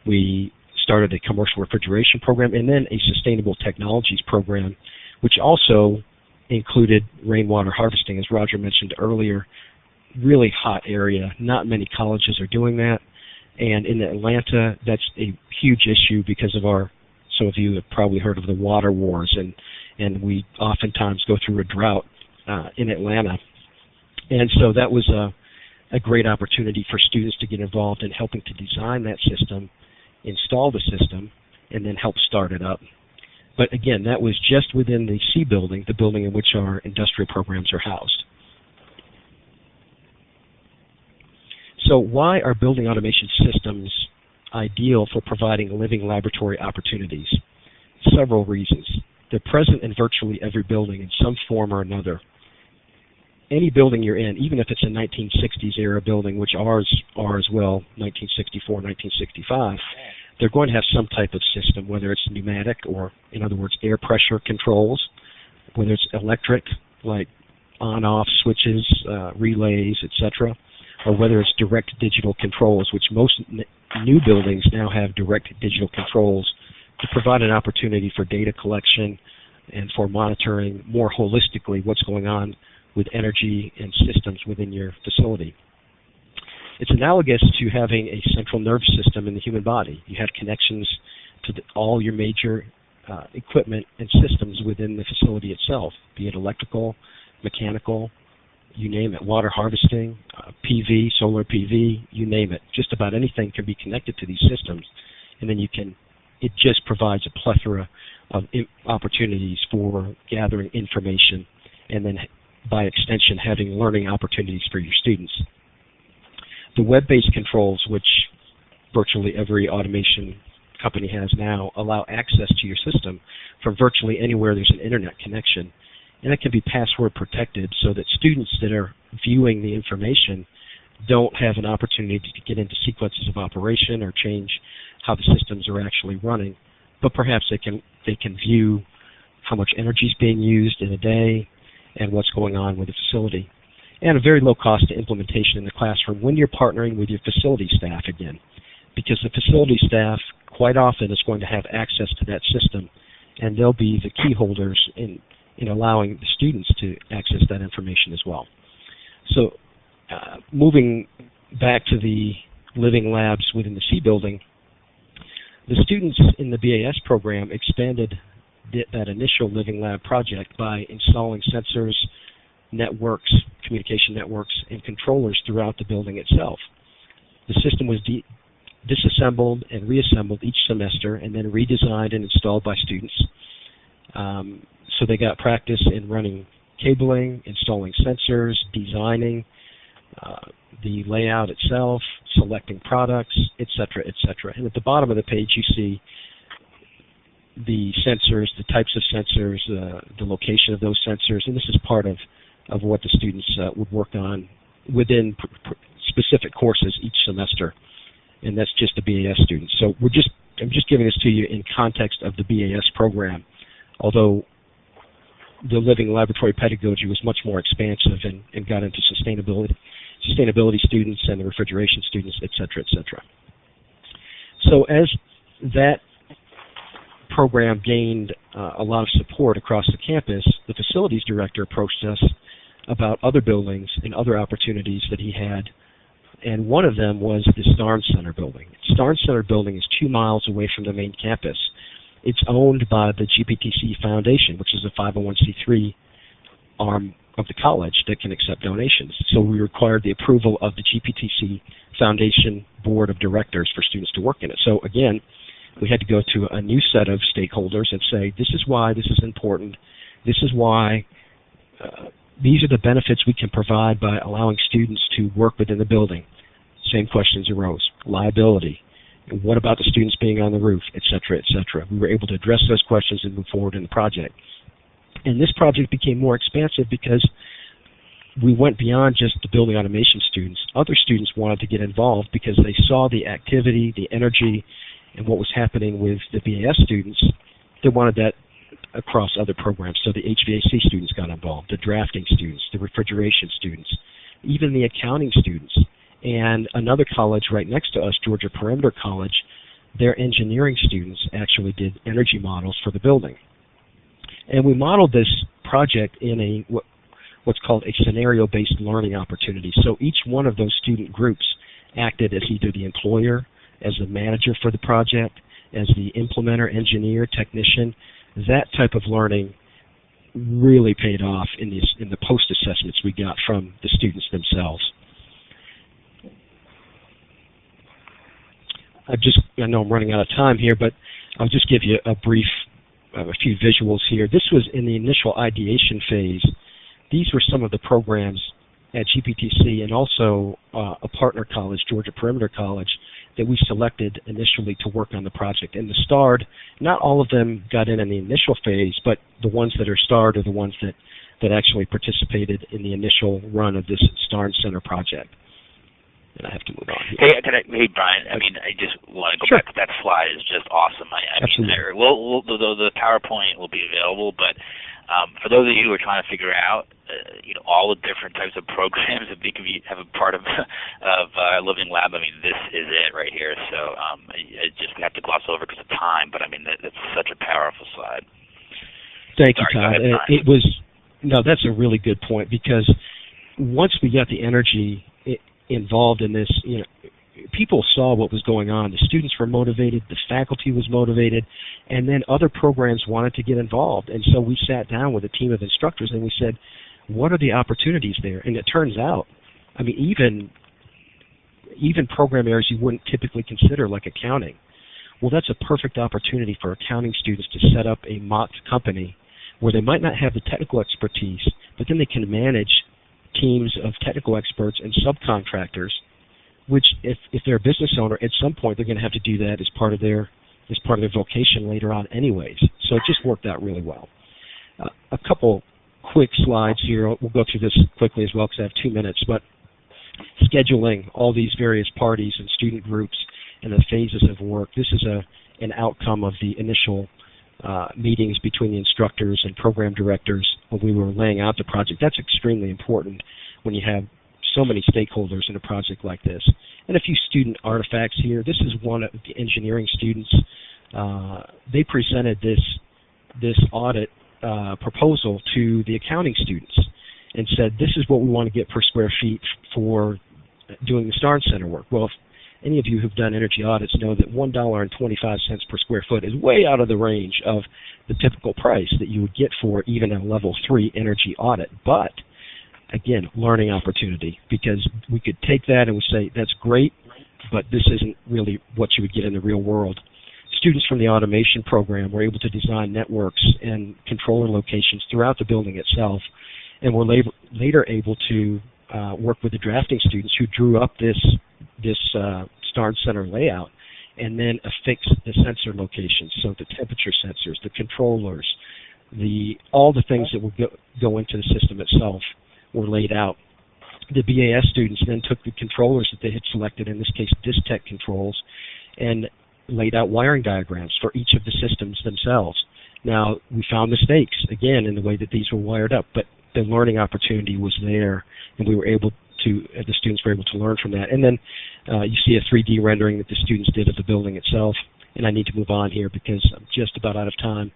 Speaker 5: We started a commercial refrigeration program and then a sustainable technologies program, which also included rainwater harvesting, as Roger mentioned earlier. Really hot area. Not many colleges are doing that. And in Atlanta, that's a huge issue because of some of you have probably heard of the water wars, and we oftentimes go through a drought in Atlanta. And so that was a great opportunity for students to get involved in helping to design that system, install the system, and then help start it up. But again, that was just within the C building, the building in which our industrial programs are housed. So why are building automation systems ideal for providing living laboratory opportunities? Several reasons. They're present in virtually every building in some form or another. Any building you're in, even if it's a 1960s era building, which ours are as well, 1964, 1965, they're going to have some type of system, whether it's pneumatic or, in other words, air pressure controls, whether it's electric, like on-off switches, relays, etc., or whether it's direct digital controls, which most new buildings now have direct digital controls to provide an opportunity for data collection and for monitoring more holistically what's going on with energy and systems within your facility. It's analogous to having a central nervous system in the human body. You have connections to all your major equipment and systems within the facility itself, be it electrical, mechanical, you name it, water harvesting, PV, solar PV, you name it. Just about anything can be connected to these systems, and then it just provides a plethora of opportunities for gathering information and then by extension having learning opportunities for your students. The web-based controls, which virtually every automation company has now, allow access to your system from virtually anywhere there's an internet connection. And it can be password protected so that students that are viewing the information don't have an opportunity to get into sequences of operation or change how the systems are actually running. But perhaps they can view how much energy is being used in a day and what's going on with the facility. and a very low cost to implementation in the classroom when you're partnering with your facility staff again, because the facility staff quite often is going to have access to that system, and they'll be the key holders in allowing the students to access that information as well. So moving back to the living labs within the C building, the students in the BAS program expanded that initial living lab project by installing sensors, networks, communication networks, and controllers throughout the building itself. The system was disassembled and reassembled each semester and then redesigned and installed by students. So they got practice in running cabling, installing sensors, designing the layout itself, selecting products, etc., etc. And at the bottom of the page you see the sensors, the types of sensors, the location of those sensors, and this is part of what the students would work on within specific courses each semester, and that's just the BAS students. So I'm just giving this to you in context of the BAS program, although the living laboratory pedagogy was much more expansive and got into sustainability students and the refrigeration students, et cetera, et cetera. So as that program gained a lot of support across the campus, the facilities director approached us about other buildings and other opportunities that he had, and one of them was the Starnes Center building. Starnes Center building is 2 miles away from the main campus. It's owned by the GPTC Foundation, which is a 501c3 arm of the college that can accept donations. So we required the approval of the GPTC Foundation Board of Directors for students to work in it. So again, we had to go to a new set of stakeholders and say, this is why this is important. This is why these are the benefits we can provide by allowing students to work within the building. Same questions arose. Liability. What about the students being on the roof, et cetera, et cetera. We were able to address those questions and move forward in the project. And this project became more expansive because we went beyond just the building automation students. Other students wanted to get involved because they saw the activity, the energy, and what was happening with the BAS students. They wanted that across other programs. So the HVAC students got involved, the drafting students, the refrigeration students, even the accounting students. And another college right next to us, Georgia Perimeter College, their engineering students actually did energy models for the building. And we modeled this project in what's called a scenario-based learning opportunity. So each one of those student groups acted as either the employer, as the manager for the project, as the implementer, engineer, technician. That type of learning really paid off in the post-assessments we got from the students themselves. I know I'm running out of time here, but I'll just give you a few visuals here. This was in the initial ideation phase. These were some of the programs at GPTC and also a partner college, Georgia Perimeter College, that we selected initially to work on the project. And the starred, not all of them got in the initial phase, but the ones that are starred are the ones that actually participated in the initial run of this Starnes Center project. And I have to move on here.
Speaker 3: Hey, Brian. I mean, I just want to go
Speaker 5: Sure.
Speaker 3: back to that slide. It's just awesome.
Speaker 5: Absolutely.
Speaker 3: The PowerPoint will be available, but for those of you who are trying to figure out, all the different types of programs that we can have a part of Living Lab. I mean, this is it right here. So I just have to gloss over because of time, but I mean, that's such a powerful slide.
Speaker 5: Thank you,
Speaker 3: Sorry,
Speaker 5: Todd. That's a really good point, because once we got the energy involved in this, people saw what was going on. The students were motivated, the faculty was motivated, and then other programs wanted to get involved. And so we sat down with a team of instructors and we said, what are the opportunities there? And it turns out, I mean, even program areas you wouldn't typically consider, like accounting. Well, that's a perfect opportunity for accounting students to set up a mocked company where they might not have the technical expertise, but then they can manage teams of technical experts and subcontractors, which if they're a business owner, at some point they're going to have to do that as part of their vocation later on anyways. So it just worked out really well. A couple quick slides here. We'll go through this quickly as well because I have 2 minutes, but scheduling all these various parties and student groups and the phases of work. This is an outcome of the initial meetings between the instructors and program directors when we were laying out the project. That's extremely important. when you have so many stakeholders in a project like this. And a few student artifacts here. This is one of the engineering students. They presented this audit proposal to the accounting students and said, this is what we want to get per square feet for doing the SEED Center work. Well, if any of you who've done energy audits know that $1.25 per square foot is way out of the range of the typical price that you would get for even a level 3 energy audit. But again, learning opportunity, because we could take that and we say, that's great, but this isn't really what you would get in the real world. Students from the automation program were able to design networks and controller locations throughout the building itself, and were later able to work with the drafting students who drew up this SEED Center layout and then affixed the sensor locations, so the temperature sensors, the controllers, all the things that would go into the system itself were laid out. The BAS students then took the controllers that they had selected, in this case Distech controls, and laid out wiring diagrams for each of the systems themselves. Now, we found mistakes, again, in the way that these were wired up, but the learning opportunity was there, and we were able to, the students were able to learn from that. And then you see a 3D rendering that the students did of the building itself, and I need to move on here because I'm just about out of time.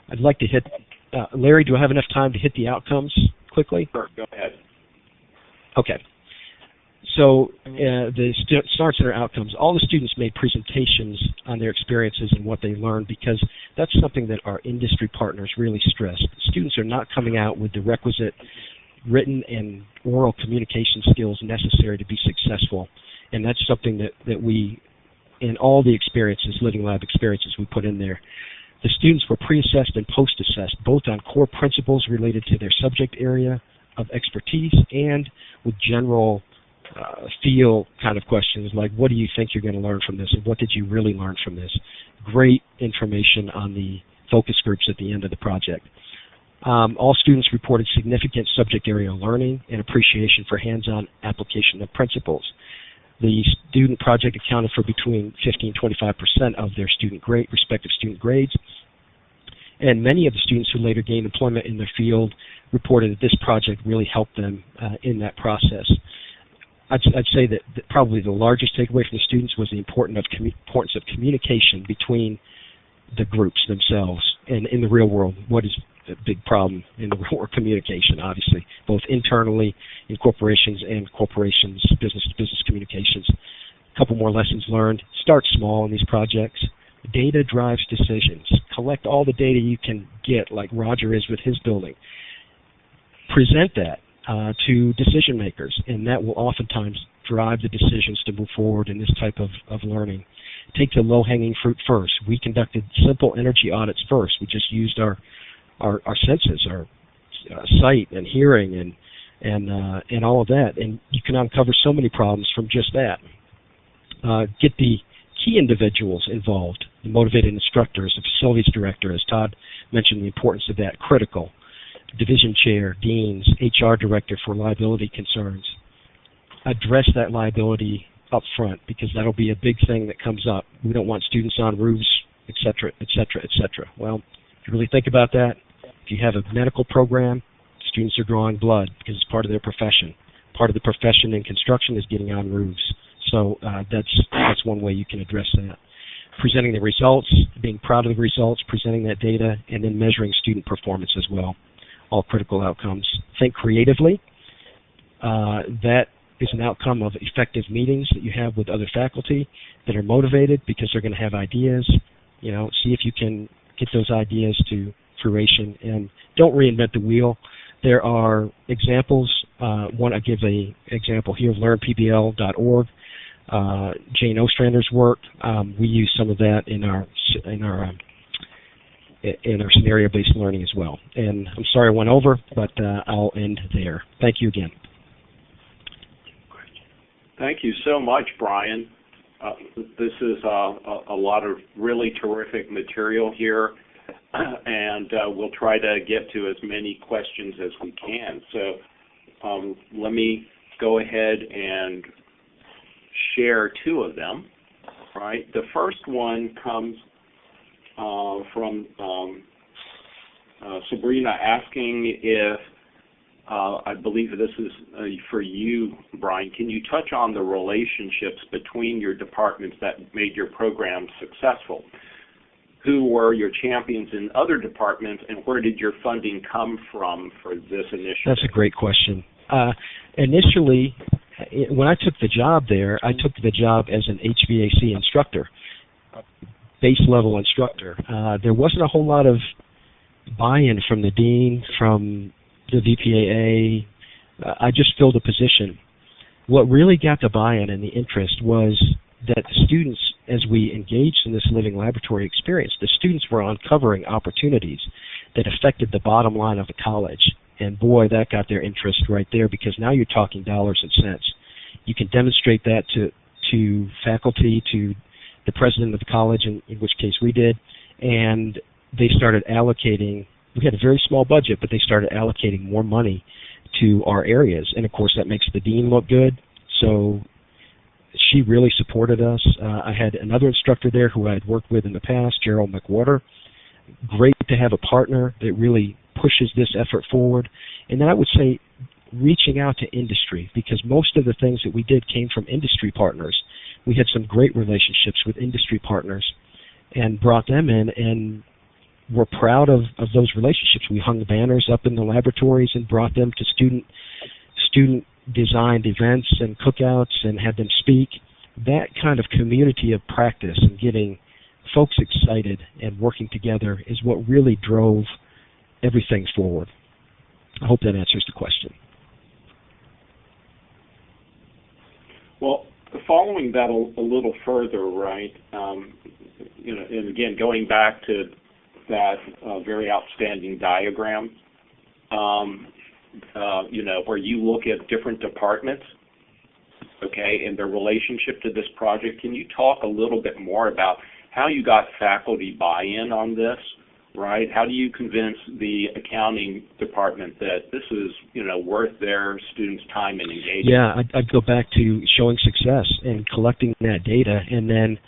Speaker 5: I'd like to hit, Larry, do I have enough time to hit the outcomes quickly?
Speaker 1: Sure, go ahead.
Speaker 5: Okay. So the SEED Center outcomes, all the students made presentations on their experiences and what they learned, because that's something that our industry partners really stress. Students are not coming out with the requisite written and oral communication skills necessary to be successful, and that's something that we, in all the experiences, Living Lab experiences we put in there. The students were pre-assessed and post-assessed, both on core principles related to their subject area of expertise and with general feel kind of questions like, what do you think you're going to learn from this, and what did you really learn from this? Great information on the focus groups at the end of the project. All students reported significant subject area learning and appreciation for hands-on application of principles. The student project accounted for between 15 and 25% of their respective student grades, and many of the students who later gained employment in their field reported that this project really helped them in that process. I'd say that probably the largest takeaway from the students was the importance of communication between the groups themselves. And in the real world, what is a big problem in the real world? Communication, obviously, both internally in corporations and corporations, business-to-business communications. A couple more lessons learned. Start small in these projects. Data drives decisions. Collect all the data you can get, like Roger is with his building. Present that to decision makers, and that will oftentimes drive the decisions to move forward in this type of learning. Take the low-hanging fruit first. We conducted simple energy audits first. We just used our senses, our sight and hearing and all of that, and you can uncover so many problems from just that. Get the key individuals involved, the motivated instructors, the facilities director, as Todd mentioned, the importance of that, critical. Division chair, deans, HR director for liability concerns. Address that liability up front, because that'll be a big thing that comes up. We don't want students on roofs, et cetera, et cetera, et cetera. Well, if you really think about that, if you have a medical program, students are drawing blood because it's part of their profession. Part of the profession in construction is getting on roofs. So that's one way you can address that. Presenting the results, being proud of the results, presenting that data, and then measuring student performance as well. All critical outcomes. Think creatively. That is an outcome of effective meetings that you have with other faculty that are motivated because they're going to have ideas. See if you can get those ideas to fruition, and don't reinvent the wheel. There are examples. I give an example here of learnpbl.org. Jane Ostrander's work. We use some of that in our scenario-based learning as well. And I'm sorry I went over, but I'll end there. Thank you again.
Speaker 1: Thank you so much, Brian. This is a lot of really terrific material here, and we'll try to get to as many questions as we can. So let me go ahead and share two of them. Right. The first one comes from Sabrina asking if I believe this is for you, Brian. Can you touch on the relationships between your departments that made your program successful? Who were your champions in other departments, and where did your funding come from for this initiative?
Speaker 5: That's a great question. Initially, when I took the job there, I took the job as an HVAC instructor, base level instructor. There wasn't a whole lot of buy-in from the dean, from the VPAA. I just filled a position. What really got the buy-in and the interest was that the students, as we engaged in this living laboratory experience, the students were uncovering opportunities that affected the bottom line of the college. And boy, that got their interest right there, because now you're talking dollars and cents. You can demonstrate that to faculty, to the president of the college, in which case we did, and they started allocating. We had a very small budget, but they started allocating more money to our areas. And of course, that makes the dean look good. So she really supported us. I had another instructor there who I had worked with in the past, Gerald McWhorter. Great to have a partner that really pushes this effort forward. And then I would say reaching out to industry, because most of the things that we did came from industry partners. We had some great relationships with industry partners and brought them in, and we're proud of those relationships. We hung the banners up in the laboratories and brought them to student designed events and cookouts and had them speak. That kind of community of practice and getting folks excited and working together is what really drove everything forward. I hope that answers the question.
Speaker 1: Well, following that a little further, right, and again, going back to that very outstanding diagram, where you look at different departments, okay, and their relationship to this project. Can you talk a little bit more about how you got faculty buy-in on this, right? How do you convince the accounting department that this is, worth their students' time and engagement?
Speaker 5: Yeah, I'd go back to showing success and collecting that data, and then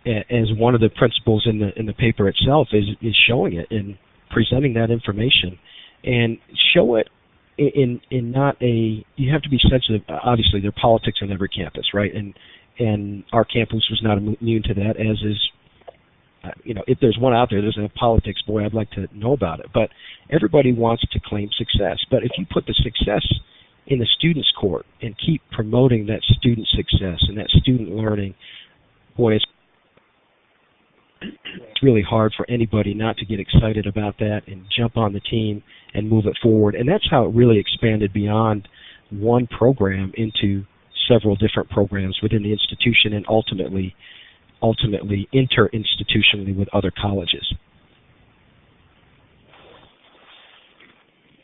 Speaker 5: as one of the principles in the paper itself is showing it and presenting that information, and show it in not a, you have to be sensitive. Obviously, there are politics on every campus, right? And our campus was not immune to that, as is, if there's one out there, there's a politics, boy, I'd like to know about it. But everybody wants to claim success. But if you put the success in the student's court and keep promoting that student success and that student learning, boy, it's really hard for anybody not to get excited about that and jump on the team and move it forward. And that's how it really expanded beyond one program into several different programs within the institution, and ultimately interinstitutionally with other colleges.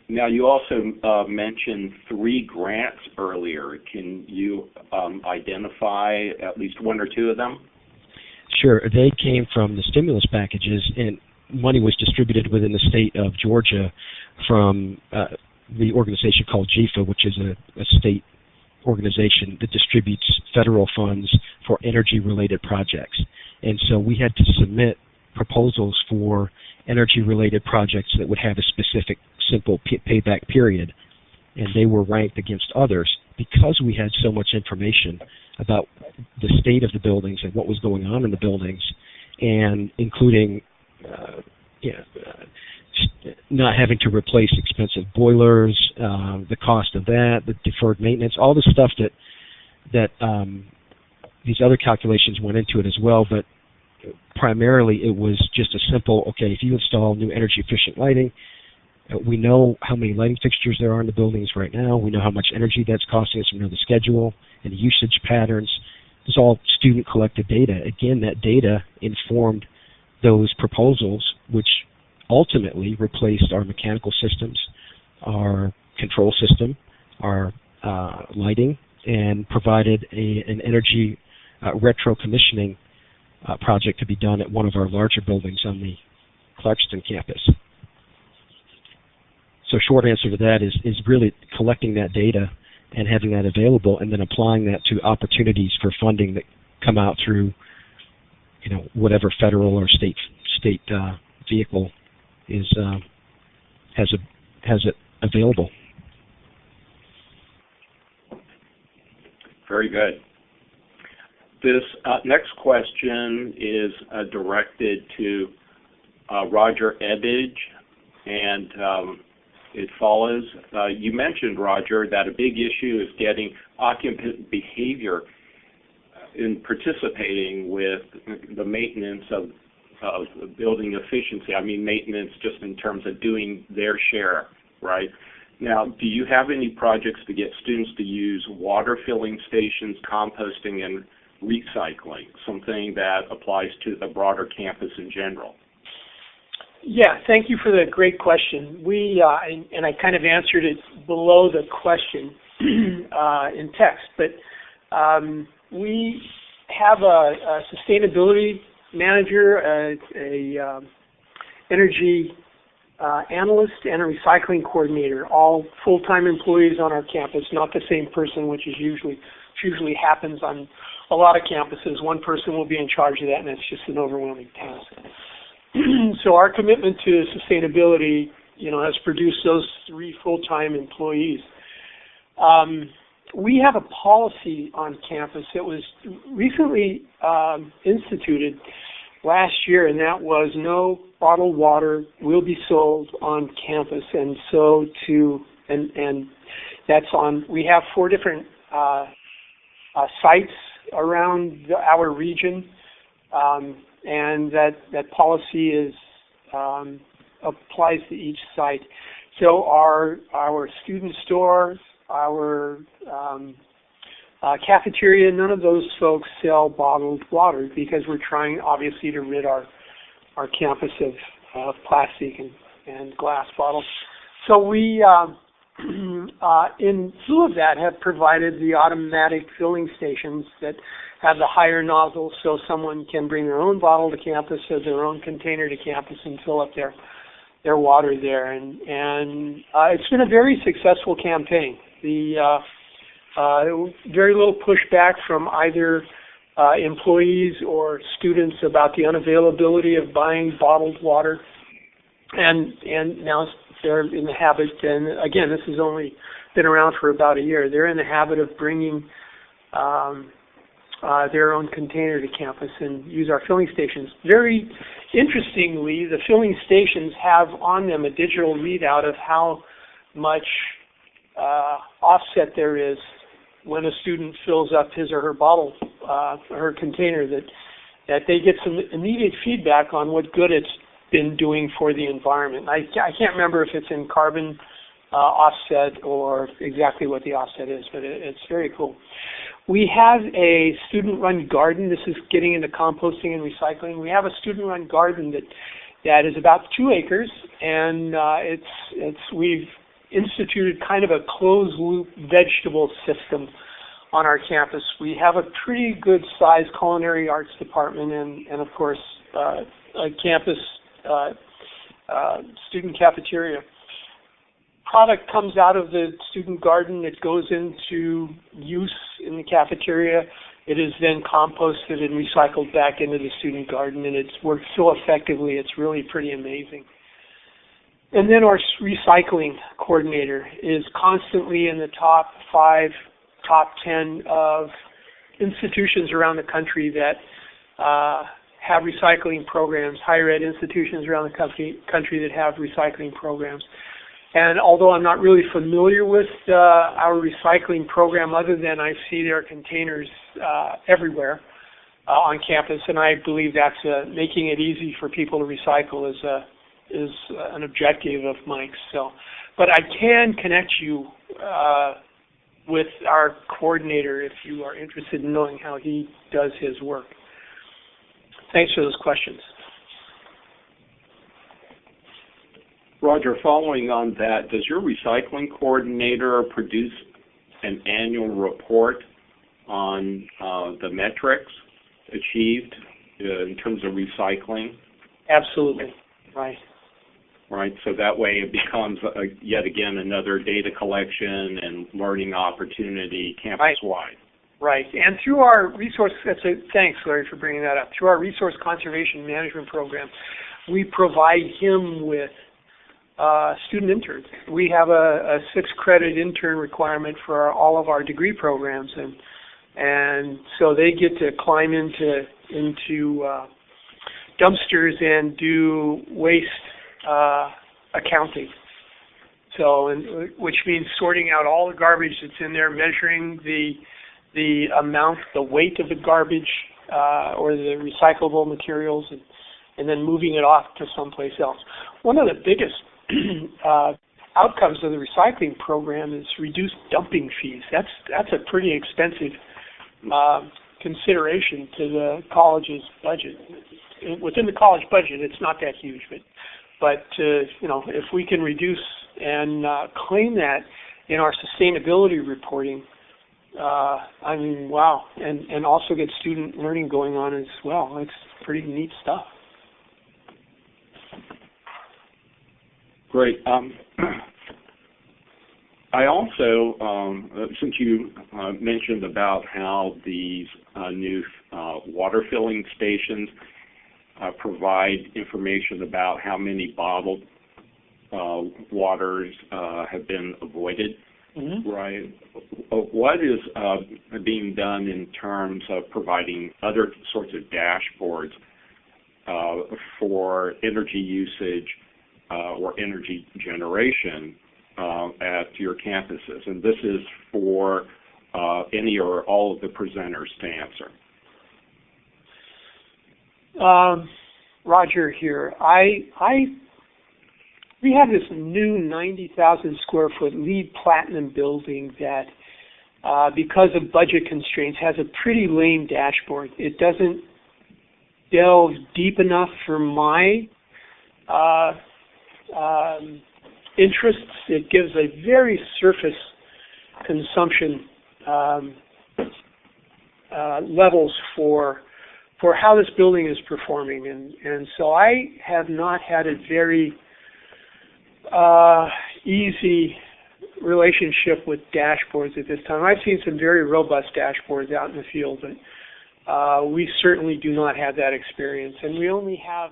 Speaker 1: Now, you also mentioned 3 grants earlier. Can you identify at least one or two of them?
Speaker 5: Sure. They came from the stimulus packages, and money was distributed within the state of Georgia from the organization called GFA, which is a state organization that distributes federal funds for energy-related projects. And so we had to submit proposals for energy-related projects that would have a specific, simple payback period, and they were ranked against others because we had so much information about the state of the buildings and what was going on in the buildings, and including not having to replace expensive boilers, the cost of that, the deferred maintenance, all the stuff that these other calculations went into it as well. But primarily it was just a simple, okay, if you install new energy efficient lighting, we know how many lighting fixtures there are in the buildings right now. We know how much energy that's costing us. We know the schedule and the usage patterns. It's all student-collected data. Again, that data informed those proposals, which ultimately replaced our mechanical systems, our control system, our lighting, and provided an energy retro commissioning project to be done at one of our larger buildings on the Clarkston campus. So short answer to that is really collecting that data and having that available, and then applying that to opportunities for funding that come out through, whatever federal or state vehicle has it available.
Speaker 1: Very good. This next question is directed to Roger Ebbage, and it follows. You mentioned, Roger, that a big issue is getting occupant behavior in participating with the maintenance of building efficiency. I mean maintenance just in terms of doing their share, right? Now, do you have any projects to get students to use water filling stations, composting, and recycling, something that applies to the broader campus in general?
Speaker 4: Yeah, thank you for the great question. We, and I kind of answered it below the question in text, but we have a sustainability manager, a energy analyst, and a recycling coordinator, all full-time employees on our campus, not the same person, which is usually happens on a lot of campuses. One person will be in charge of that, and it's just an overwhelming task. So our commitment to sustainability, has produced those 3 full-time employees. We have a policy on campus that was recently instituted last year, and that was no bottled water will be sold on campus. And so and that's on, we have 4 different sites around our region, and that policy is applies to each site. So our student stores, our cafeteria, none of those folks sell bottled water because we're trying, obviously, to rid our campus of plastic and glass bottles. So we, in lieu of that, have provided the automatic filling stations that have the higher nozzles, so someone can bring their own bottle to campus or their own container to campus and fill up their water there. And it's been a very successful campaign. Very little pushback from either employees or students about the unavailability of buying bottled water, and now they're in the habit, and again, this has only been around for about a year, they're in the habit of bringing their own container to campus and use our filling stations. Very interestingly, the filling stations have on them a digital readout of how much offset there is when a student fills up his or her bottle, her container, that they get some immediate feedback on what good it's been doing for the environment. I can't remember if it's in carbon offset or exactly what the offset is, but it's very cool. We have a student-run garden. This is getting into composting and recycling. We have a student-run garden that is about 2 acres, and we've instituted kind of a closed-loop vegetable system on our campus. We have a pretty good-sized culinary arts department and of course, a campus student cafeteria. Product comes out of the student garden. It goes into use in the cafeteria. It is then composted and recycled back into the student garden, and it's worked so effectively, it's really pretty amazing. And then our recycling coordinator is constantly in the top 5, top 10 of institutions around the country that have recycling programs, higher ed institutions around the country that have recycling programs. And although I'm not really familiar with our recycling program, other than I see their containers everywhere on campus, and I believe that's making it easy for people to recycle is an objective of Mike's. So, but I can connect you with our coordinator if you are interested in knowing how he does his work. Thanks for those questions.
Speaker 1: Roger, following on that, does your recycling coordinator produce an annual report on the metrics achieved in terms of recycling?
Speaker 4: Absolutely, right.
Speaker 1: Right, so that way it becomes, yet again, another data collection and learning opportunity campus-wide.
Speaker 4: Right, and through our resource, thanks, Larry, for bringing that up. Through our resource conservation management program, we provide him with student interns. We have a 6-credit intern requirement for all of our degree programs, and so they get to climb into dumpsters and do waste accounting. So, which means sorting out all the garbage that's in there, measuring the amount, the weight of the garbage or the recyclable materials, and then moving it off to someplace else. One of the biggest outcomes of the recycling program is reduced dumping fees. That's a pretty expensive consideration to the college's budget. Within the college budget, it's not that huge, but if we can reduce and claim that in our sustainability reporting, I mean, wow, and also get student learning going on as well. It's pretty neat stuff.
Speaker 1: Great. I also, since you mentioned about how these new water filling stations provide information about how many bottled waters have been avoided, right? What is being done in terms of providing other sorts of dashboards for energy usage or energy generation at your campuses? And this is for any or all of the presenters to answer.
Speaker 4: Roger here. We have this new 90,000 square foot LEED Platinum building that, because of budget constraints, has a pretty lame dashboard. It doesn't delve deep enough for my interests. It gives a very surface consumption levels for how this building is performing, and so I have not had a very easy relationship with dashboards at this time. I've seen some very robust dashboards out in the field, but we certainly do not have that experience, and we only have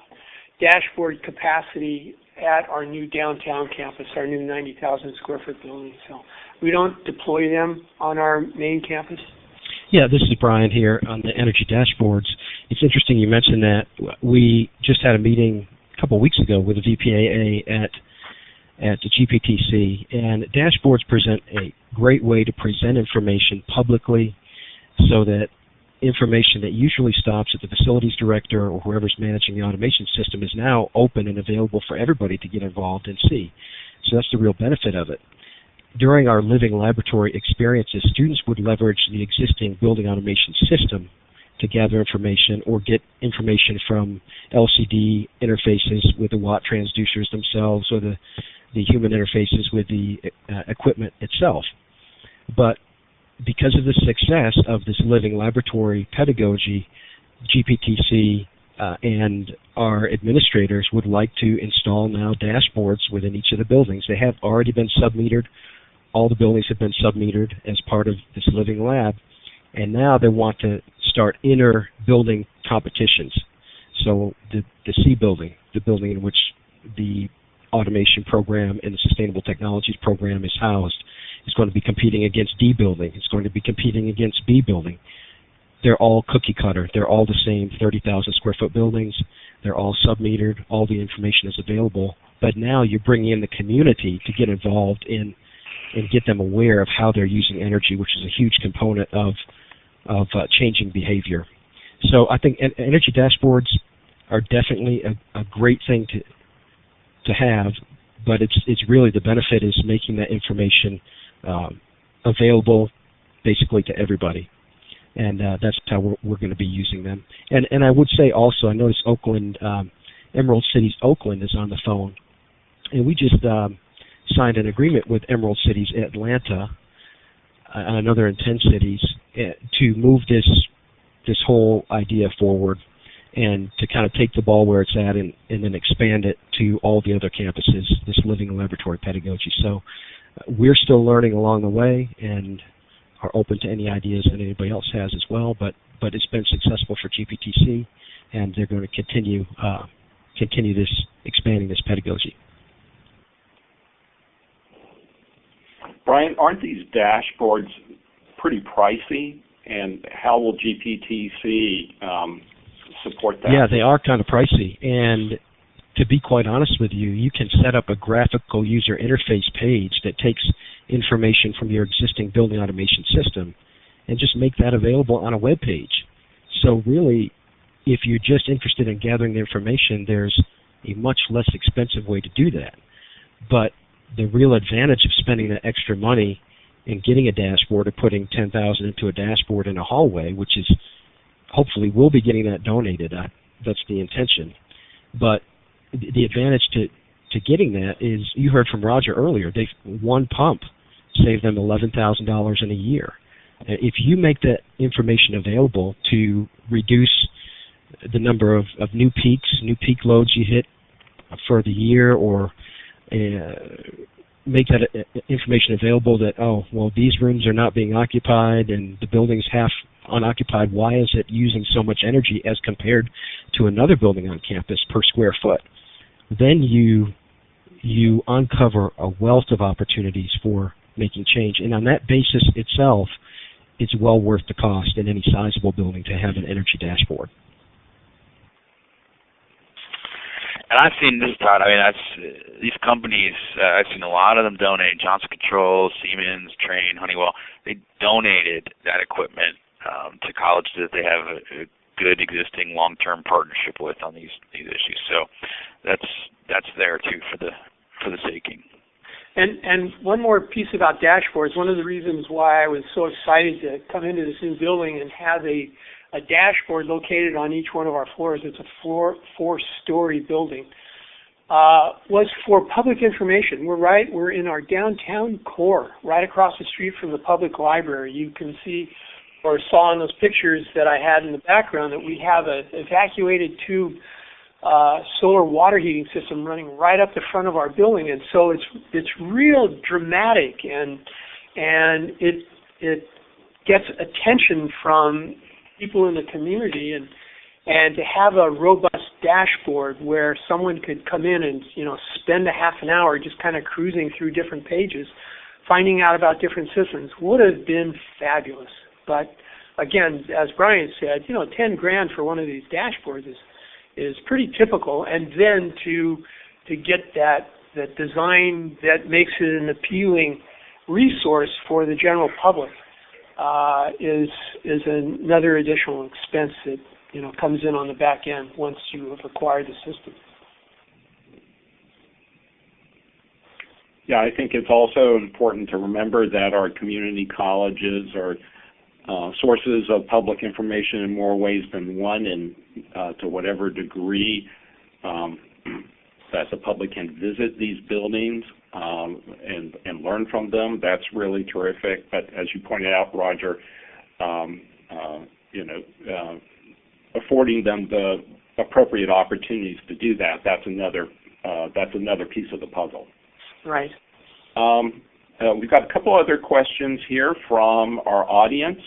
Speaker 4: dashboard capacity at our new downtown campus, our new 90,000 square foot building. So we don't deploy them on our main campus.
Speaker 5: Yeah, this is Brian here on the energy dashboards. It's interesting you mentioned that. We just had a meeting a couple of weeks ago with the VPAA at the GPTC, and dashboards present a great way to present information publicly so that information that usually stops at the facilities director or whoever's managing the automation system is now open and available for everybody to get involved and see. So that's the real benefit of it. During our living laboratory experiences, students would leverage the existing building automation system to gather information or get information from LCD interfaces with the watt transducers themselves or the human interfaces with the equipment itself. But because of the success of this living laboratory pedagogy, GPTC and our administrators would like to install now dashboards within each of the buildings. They have already been sub-metered. All the buildings have been sub-metered as part of this living lab, and now they want to start inter-building competitions. So the C building, the building in which the automation program and the sustainable technologies program is housed, is going to be competing against D building. It's going to be competing against B building. They're all cookie cutter. They're all the same 30,000 square foot buildings. They're all sub-metered. All the information is available. But now you're bringing in the community to get involved in and get them aware of how they're using energy, which is a huge component of changing behavior. So I think energy dashboards are definitely a great thing to have, but it's really the benefit is making that information available basically to everybody, and that's how we're going to be using them. And I would say also, I noticed Oakland, Emerald Cities Oakland is on the phone, and we just signed an agreement with Emerald Cities Atlanta and another in 10 cities to move this whole idea forward and to kind of take the ball where it's at and then expand it to all the other campuses, this living laboratory pedagogy. So we're still learning along the way and are open to any ideas that anybody else has as well, but it's been successful for GPTC, and they're going to continue this, expanding this pedagogy.
Speaker 1: Brian, aren't these dashboards pretty pricey? and how will GPTC support that?
Speaker 5: Yeah, they are kind of pricey, and to be quite honest with you, you can set up a graphical user interface page that takes information from your existing building automation system and just make that available on a web page. So really, if you're just interested in gathering the information, there's a much less expensive way to do that. But the real advantage of spending that extra money and getting a dashboard or putting $10,000 into a dashboard in a hallway, which is hopefully we'll be getting that donated. That's the intention. But the advantage to getting that is, you heard from Roger earlier, one pump saved them $11,000 in a year. If you make that information available to reduce the number of new peak loads you hit for the year, or make that information available that, oh, well, these rooms are not being occupied and the building's half unoccupied, why is it using so much energy as compared to another building on campus per square foot? Then you uncover a wealth of opportunities for making change. And on that basis itself, it's well worth the cost in any sizable building to have an energy dashboard.
Speaker 3: And I've seen this, Todd. I mean, these companies, I've seen a lot of them donate. Johnson Controls, Siemens, Trane, Honeywell. They donated that equipment to colleges that they have a good existing long-term partnership with on these issues. So that's there too for the taking.
Speaker 4: And one more piece about dashboards. One of the reasons why I was so excited to come into this new building and have a dashboard located on each one of our floors, it's a four-story building, was for public information. We're in our downtown core, right across the street from the public library. You can see or saw in those pictures that I had in the background that we have an evacuated tube solar water heating system running right up the front of our building, and so it's real dramatic, and it gets attention from people in the community, and to have a robust dashboard where someone could come in and spend a half an hour just kind of cruising through different pages, finding out about different systems would have been fabulous. But again, as Brian said, $10,000 for one of these dashboards is pretty typical, and then to get that design that makes it an appealing resource for the general public is another additional expense that comes in on the back end once you have acquired the system.
Speaker 1: Yeah, I think it's also important to remember that our community colleges are sources of public information in more ways than one, and to whatever degree that the public can visit these buildings and learn from them, that's really terrific. But as you pointed out, Roger, affording them the appropriate opportunities to do that, that's another piece of the puzzle.
Speaker 4: Right.
Speaker 1: We've got a couple other questions here from our audience.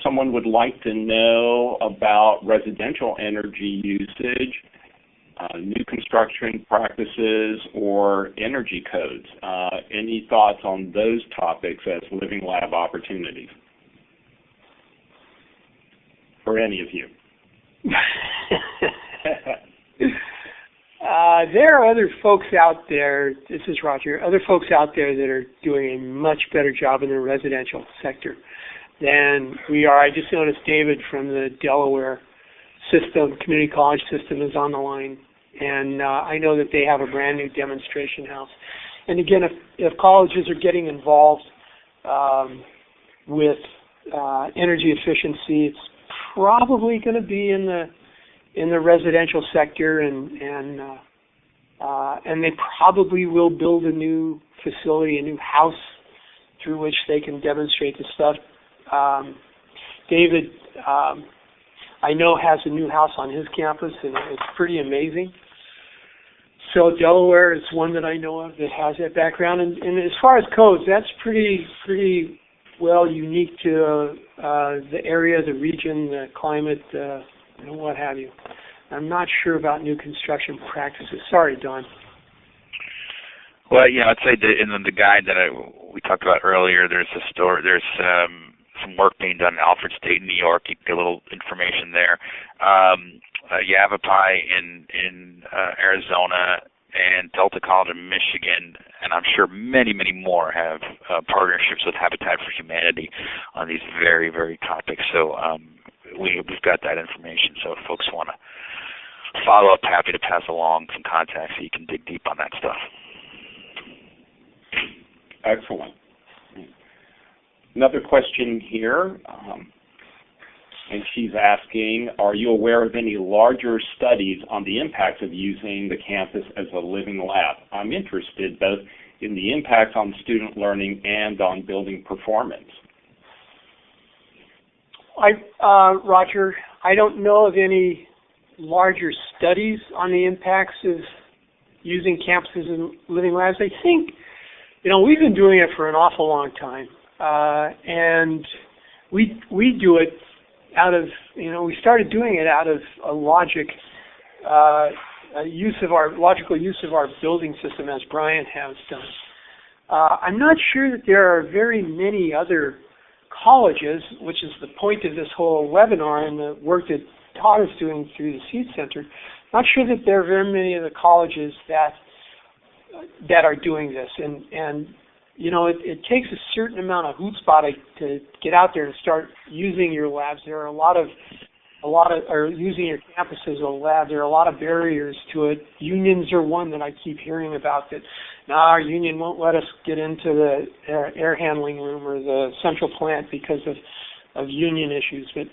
Speaker 1: Someone would like to know about residential energy usage, new construction practices, or energy codes. Any thoughts on those topics as living lab opportunities for any of you?
Speaker 4: There are other folks out there, this is Roger, other folks out there that are doing a much better job in the residential sector than we are. I just noticed David from the Delaware community college system is on the line, and I know that they have a brand new demonstration house. And again, if colleges are getting involved with energy efficiency, it's probably going to be in the residential sector, and they probably will build a new facility, a new house through which they can demonstrate this stuff. David, I know, has a new house on his campus, and it's pretty amazing. So Delaware is one that I know of that has that background. And as far as codes, that's pretty well unique to the area, the region, the climate, what have you. I'm not sure about new construction practices. Sorry, Don.
Speaker 3: Well, I'd say in the guide that we talked about earlier, there's some work being done in Alfred State, New York. You can get a little information there. Yavapai in Arizona, and Delta College in Michigan, and I'm sure many, many more have partnerships with Habitat for Humanity on these very, very topics. So we've got that information. So if folks want to follow up, happy to pass along some contacts so you can dig deep on that stuff.
Speaker 1: Excellent. Another question here, and she's asking, are you aware of any larger studies on the impacts of using the campus as a living lab? I'm interested both in the impact on student learning and on building performance.
Speaker 4: Roger, I don't know of any larger studies on the impacts of using campuses as living labs. I think, we've been doing it for an awful long time, and we do it out of, we started doing it out of a logical use of our building system, as Brian has done. I'm not sure that there are very many other colleges, which is the point of this whole webinar and the work that Todd is doing through the SEED Center. Not sure that there are very many of the colleges that are doing this, and it takes a certain amount of chutzpah to get out there and start using your labs. There are a lot of or using your campus as a lab. There are a lot of barriers to it. Unions are one that I keep hearing about, that our union won't let us get into the air handling room or the central plant because of union issues. But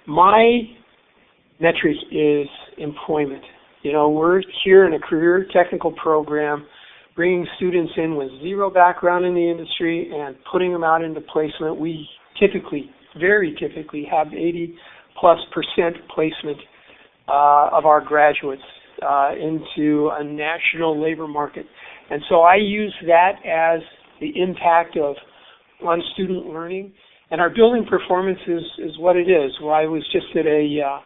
Speaker 4: my metric is employment. We're here in a career technical program, bringing students in with zero background in the industry and putting them out into placement. We very typically have 80+% placement of our graduates into a national labor market. And so I use that as the impact on student learning. And our building performance is what it is. Well, I was just at a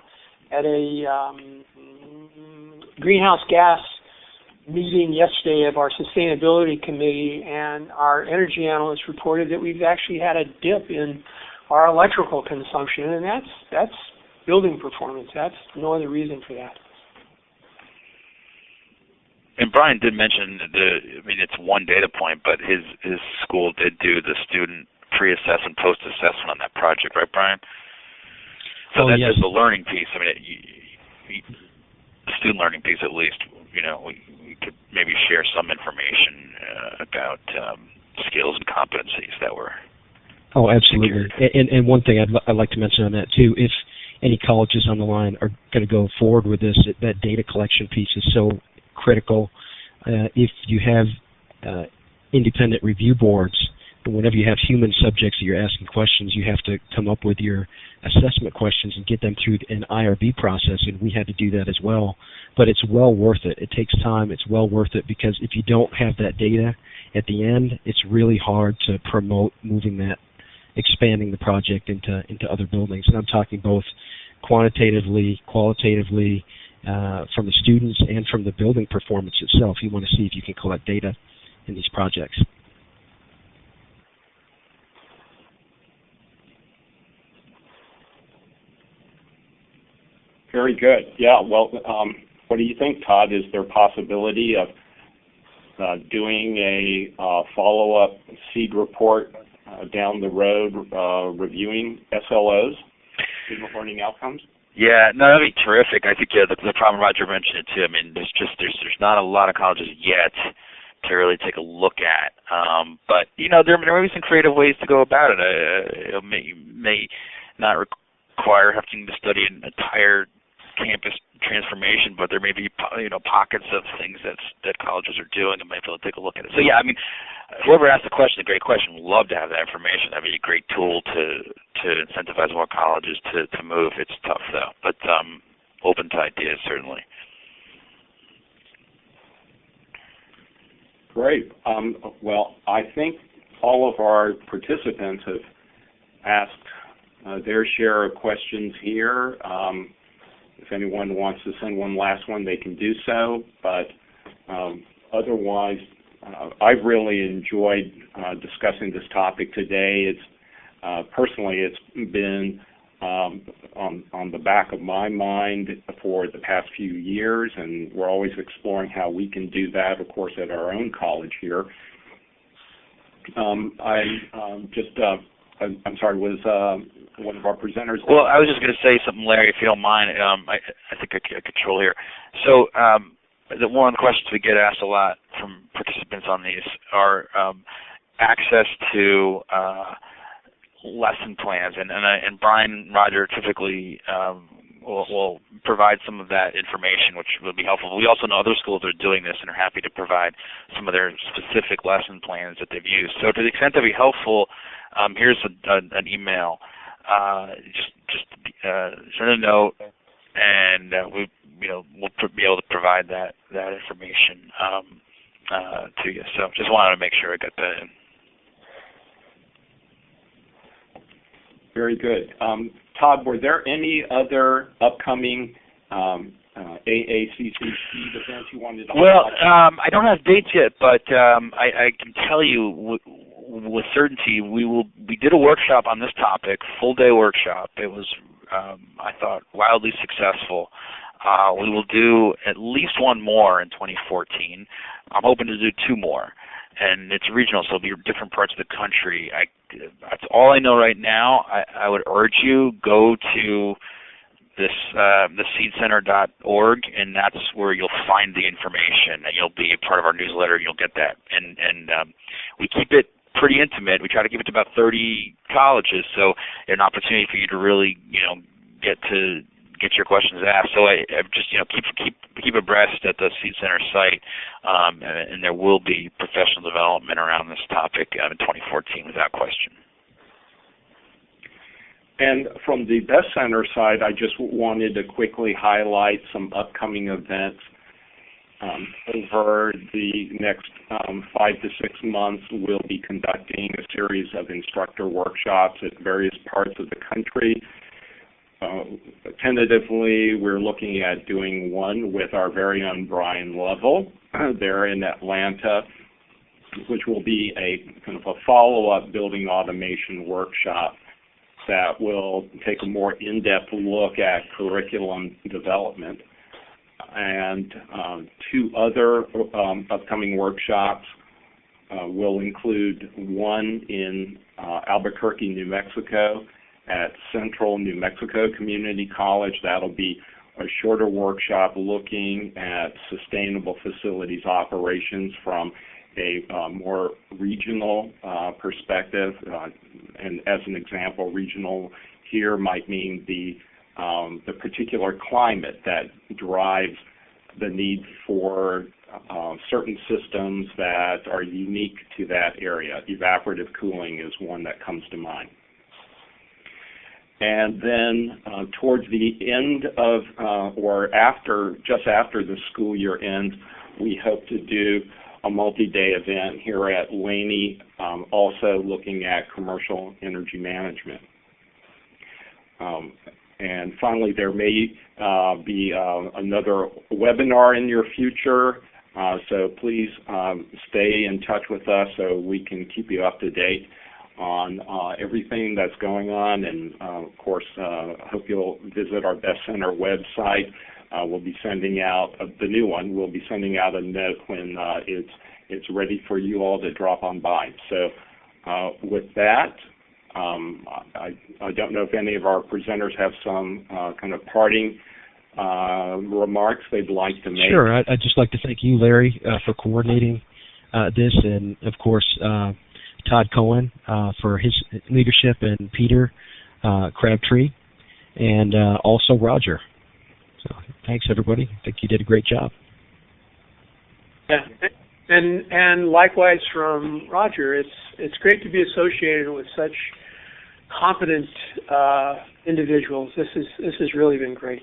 Speaker 4: greenhouse gas meeting yesterday of our sustainability committee, and our energy analyst reported that we've actually had a dip in our electrical consumption, and that's building performance. That's no other reason for that.
Speaker 3: And Brian did mention it's one data point, but his school did do the student pre-assessment, post-assessment on that project, right, Brian? So that's
Speaker 5: yes.
Speaker 3: The learning piece. The student learning piece, at least. We could maybe share some information about skills and competencies that were.
Speaker 5: Oh, absolutely. And one thing I'd like to mention on that too, if any colleges on the line are going to go forward with this, that data collection piece is so critical. If you have independent review boards, whenever you have human subjects that you're asking questions, you have to come up with your assessment questions and get them through an IRB process, and we had to do that as well. But it's well worth it. It takes time. It's well worth it, because if you don't have that data at the end, it's really hard to promote moving that, expanding the project into other buildings. And I'm talking both quantitatively, qualitatively, from the students and from the building performance itself. You want to see if you can collect data in these projects.
Speaker 1: Very good. Yeah, well, what do you think, Todd? Is there a possibility of doing a follow-up SEED report down the road, reviewing SLOs, student learning outcomes?
Speaker 3: Yeah, no, that'd be terrific. I think the problem Roger mentioned it too. There's not a lot of colleges yet to really take a look at. But there may be some creative ways to go about it. It may not require having to study an entire campus transformation, but there may be pockets of things that colleges are doing and might be able to take a look at it. So yeah, whoever asked the question, a great question. We'd love to have that information. That'd be a great tool to incentivize more colleges to move. It's tough though, but open to ideas certainly.
Speaker 1: Great. Well, I think all of our participants have asked their share of questions here. If anyone wants to send one last one, they can do so. But otherwise, I've really enjoyed discussing this topic today. It's personally, it's been on the back of my mind for the past few years, and we're always exploring how we can do that, of course, at our own college here. I'm sorry, was one of our presenters?
Speaker 3: Well, I was just going to say something, Larry, if you don't mind. I think I control here. So one of the questions we get asked a lot from participants on these are access to lesson plans, and Brian and Roger typically will provide some of that information, which will be helpful. We also know other schools are doing this and are happy to provide some of their specific lesson plans that they've used. So to the extent that be helpful, here's an email. Just send a note, and we'll be able to provide that information to you. So just wanted to make sure I got that in.
Speaker 1: Very good. Todd, were there any other upcoming AACC SEED events you wanted to highlight?
Speaker 3: Well, I don't have dates yet, but I can tell you with certainty we did a workshop on this topic, full-day workshop. It was, I thought, wildly successful. We will do at least one more in 2014. I'm hoping to do two more. And it's regional, so it'll be different parts of the country. That's all I know right now. I would urge you, go to this the seedcenter.org, and that's where you'll find the information, and you'll be a part of our newsletter. You'll get that, and we keep it pretty intimate. We try to keep it to about 30 colleges, so an opportunity for you to really get your questions asked. So I just keep abreast at the Seed Center site, and there will be professional development around this topic in 2014 without question.
Speaker 1: And from the Best Center side, I just wanted to quickly highlight some upcoming events. Over the next 5 to 6 months, we'll be conducting a series of instructor workshops at various parts of the country. Tentatively, we're looking at doing one with our very own Brian Lovell there in Atlanta, which will be a kind of a follow-up building automation workshop that will take a more in-depth look at curriculum development. And two other upcoming workshops will include one in Albuquerque, New Mexico, at Central New Mexico Community College. That'll be a shorter workshop looking at sustainable facilities operations from a more regional perspective. And as an example, regional here might mean the particular climate that drives the need for certain systems that are unique to that area. Evaporative cooling is one that comes to mind. And then towards the end of, just after the school year ends, we hope to do a multi-day event here at Laney, also looking at commercial energy management. And finally, there may be another webinar in your future, so please stay in touch with us so we can keep you up to date on everything that's going on. And of course, hope you'll visit our Best Center website. We'll be sending out the new one. We'll be sending out a note when it's ready for you all to drop on by. So with that, I don't know if any of our presenters have some kind of parting remarks they'd like to make.
Speaker 5: Sure. I'd just like to thank you, Larry, for coordinating this, and of course Todd Cohen for his leadership, and Peter Crabtree, and also Roger. So thanks, everybody. I think you did a great job.
Speaker 4: Yeah. And likewise from Roger, it's great to be associated with such competent individuals. This has really been great.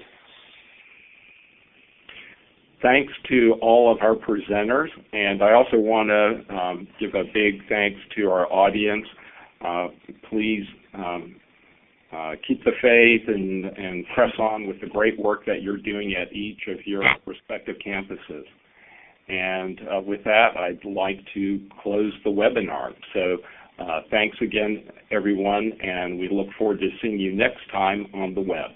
Speaker 1: Thanks to all of our presenters, and I also want to give a big thanks to our audience. Please keep the faith and press on with the great work that you're doing at each of your respective campuses. And with that, I'd like to close the webinar. So Thanks again, everyone, and we look forward to seeing you next time on the web.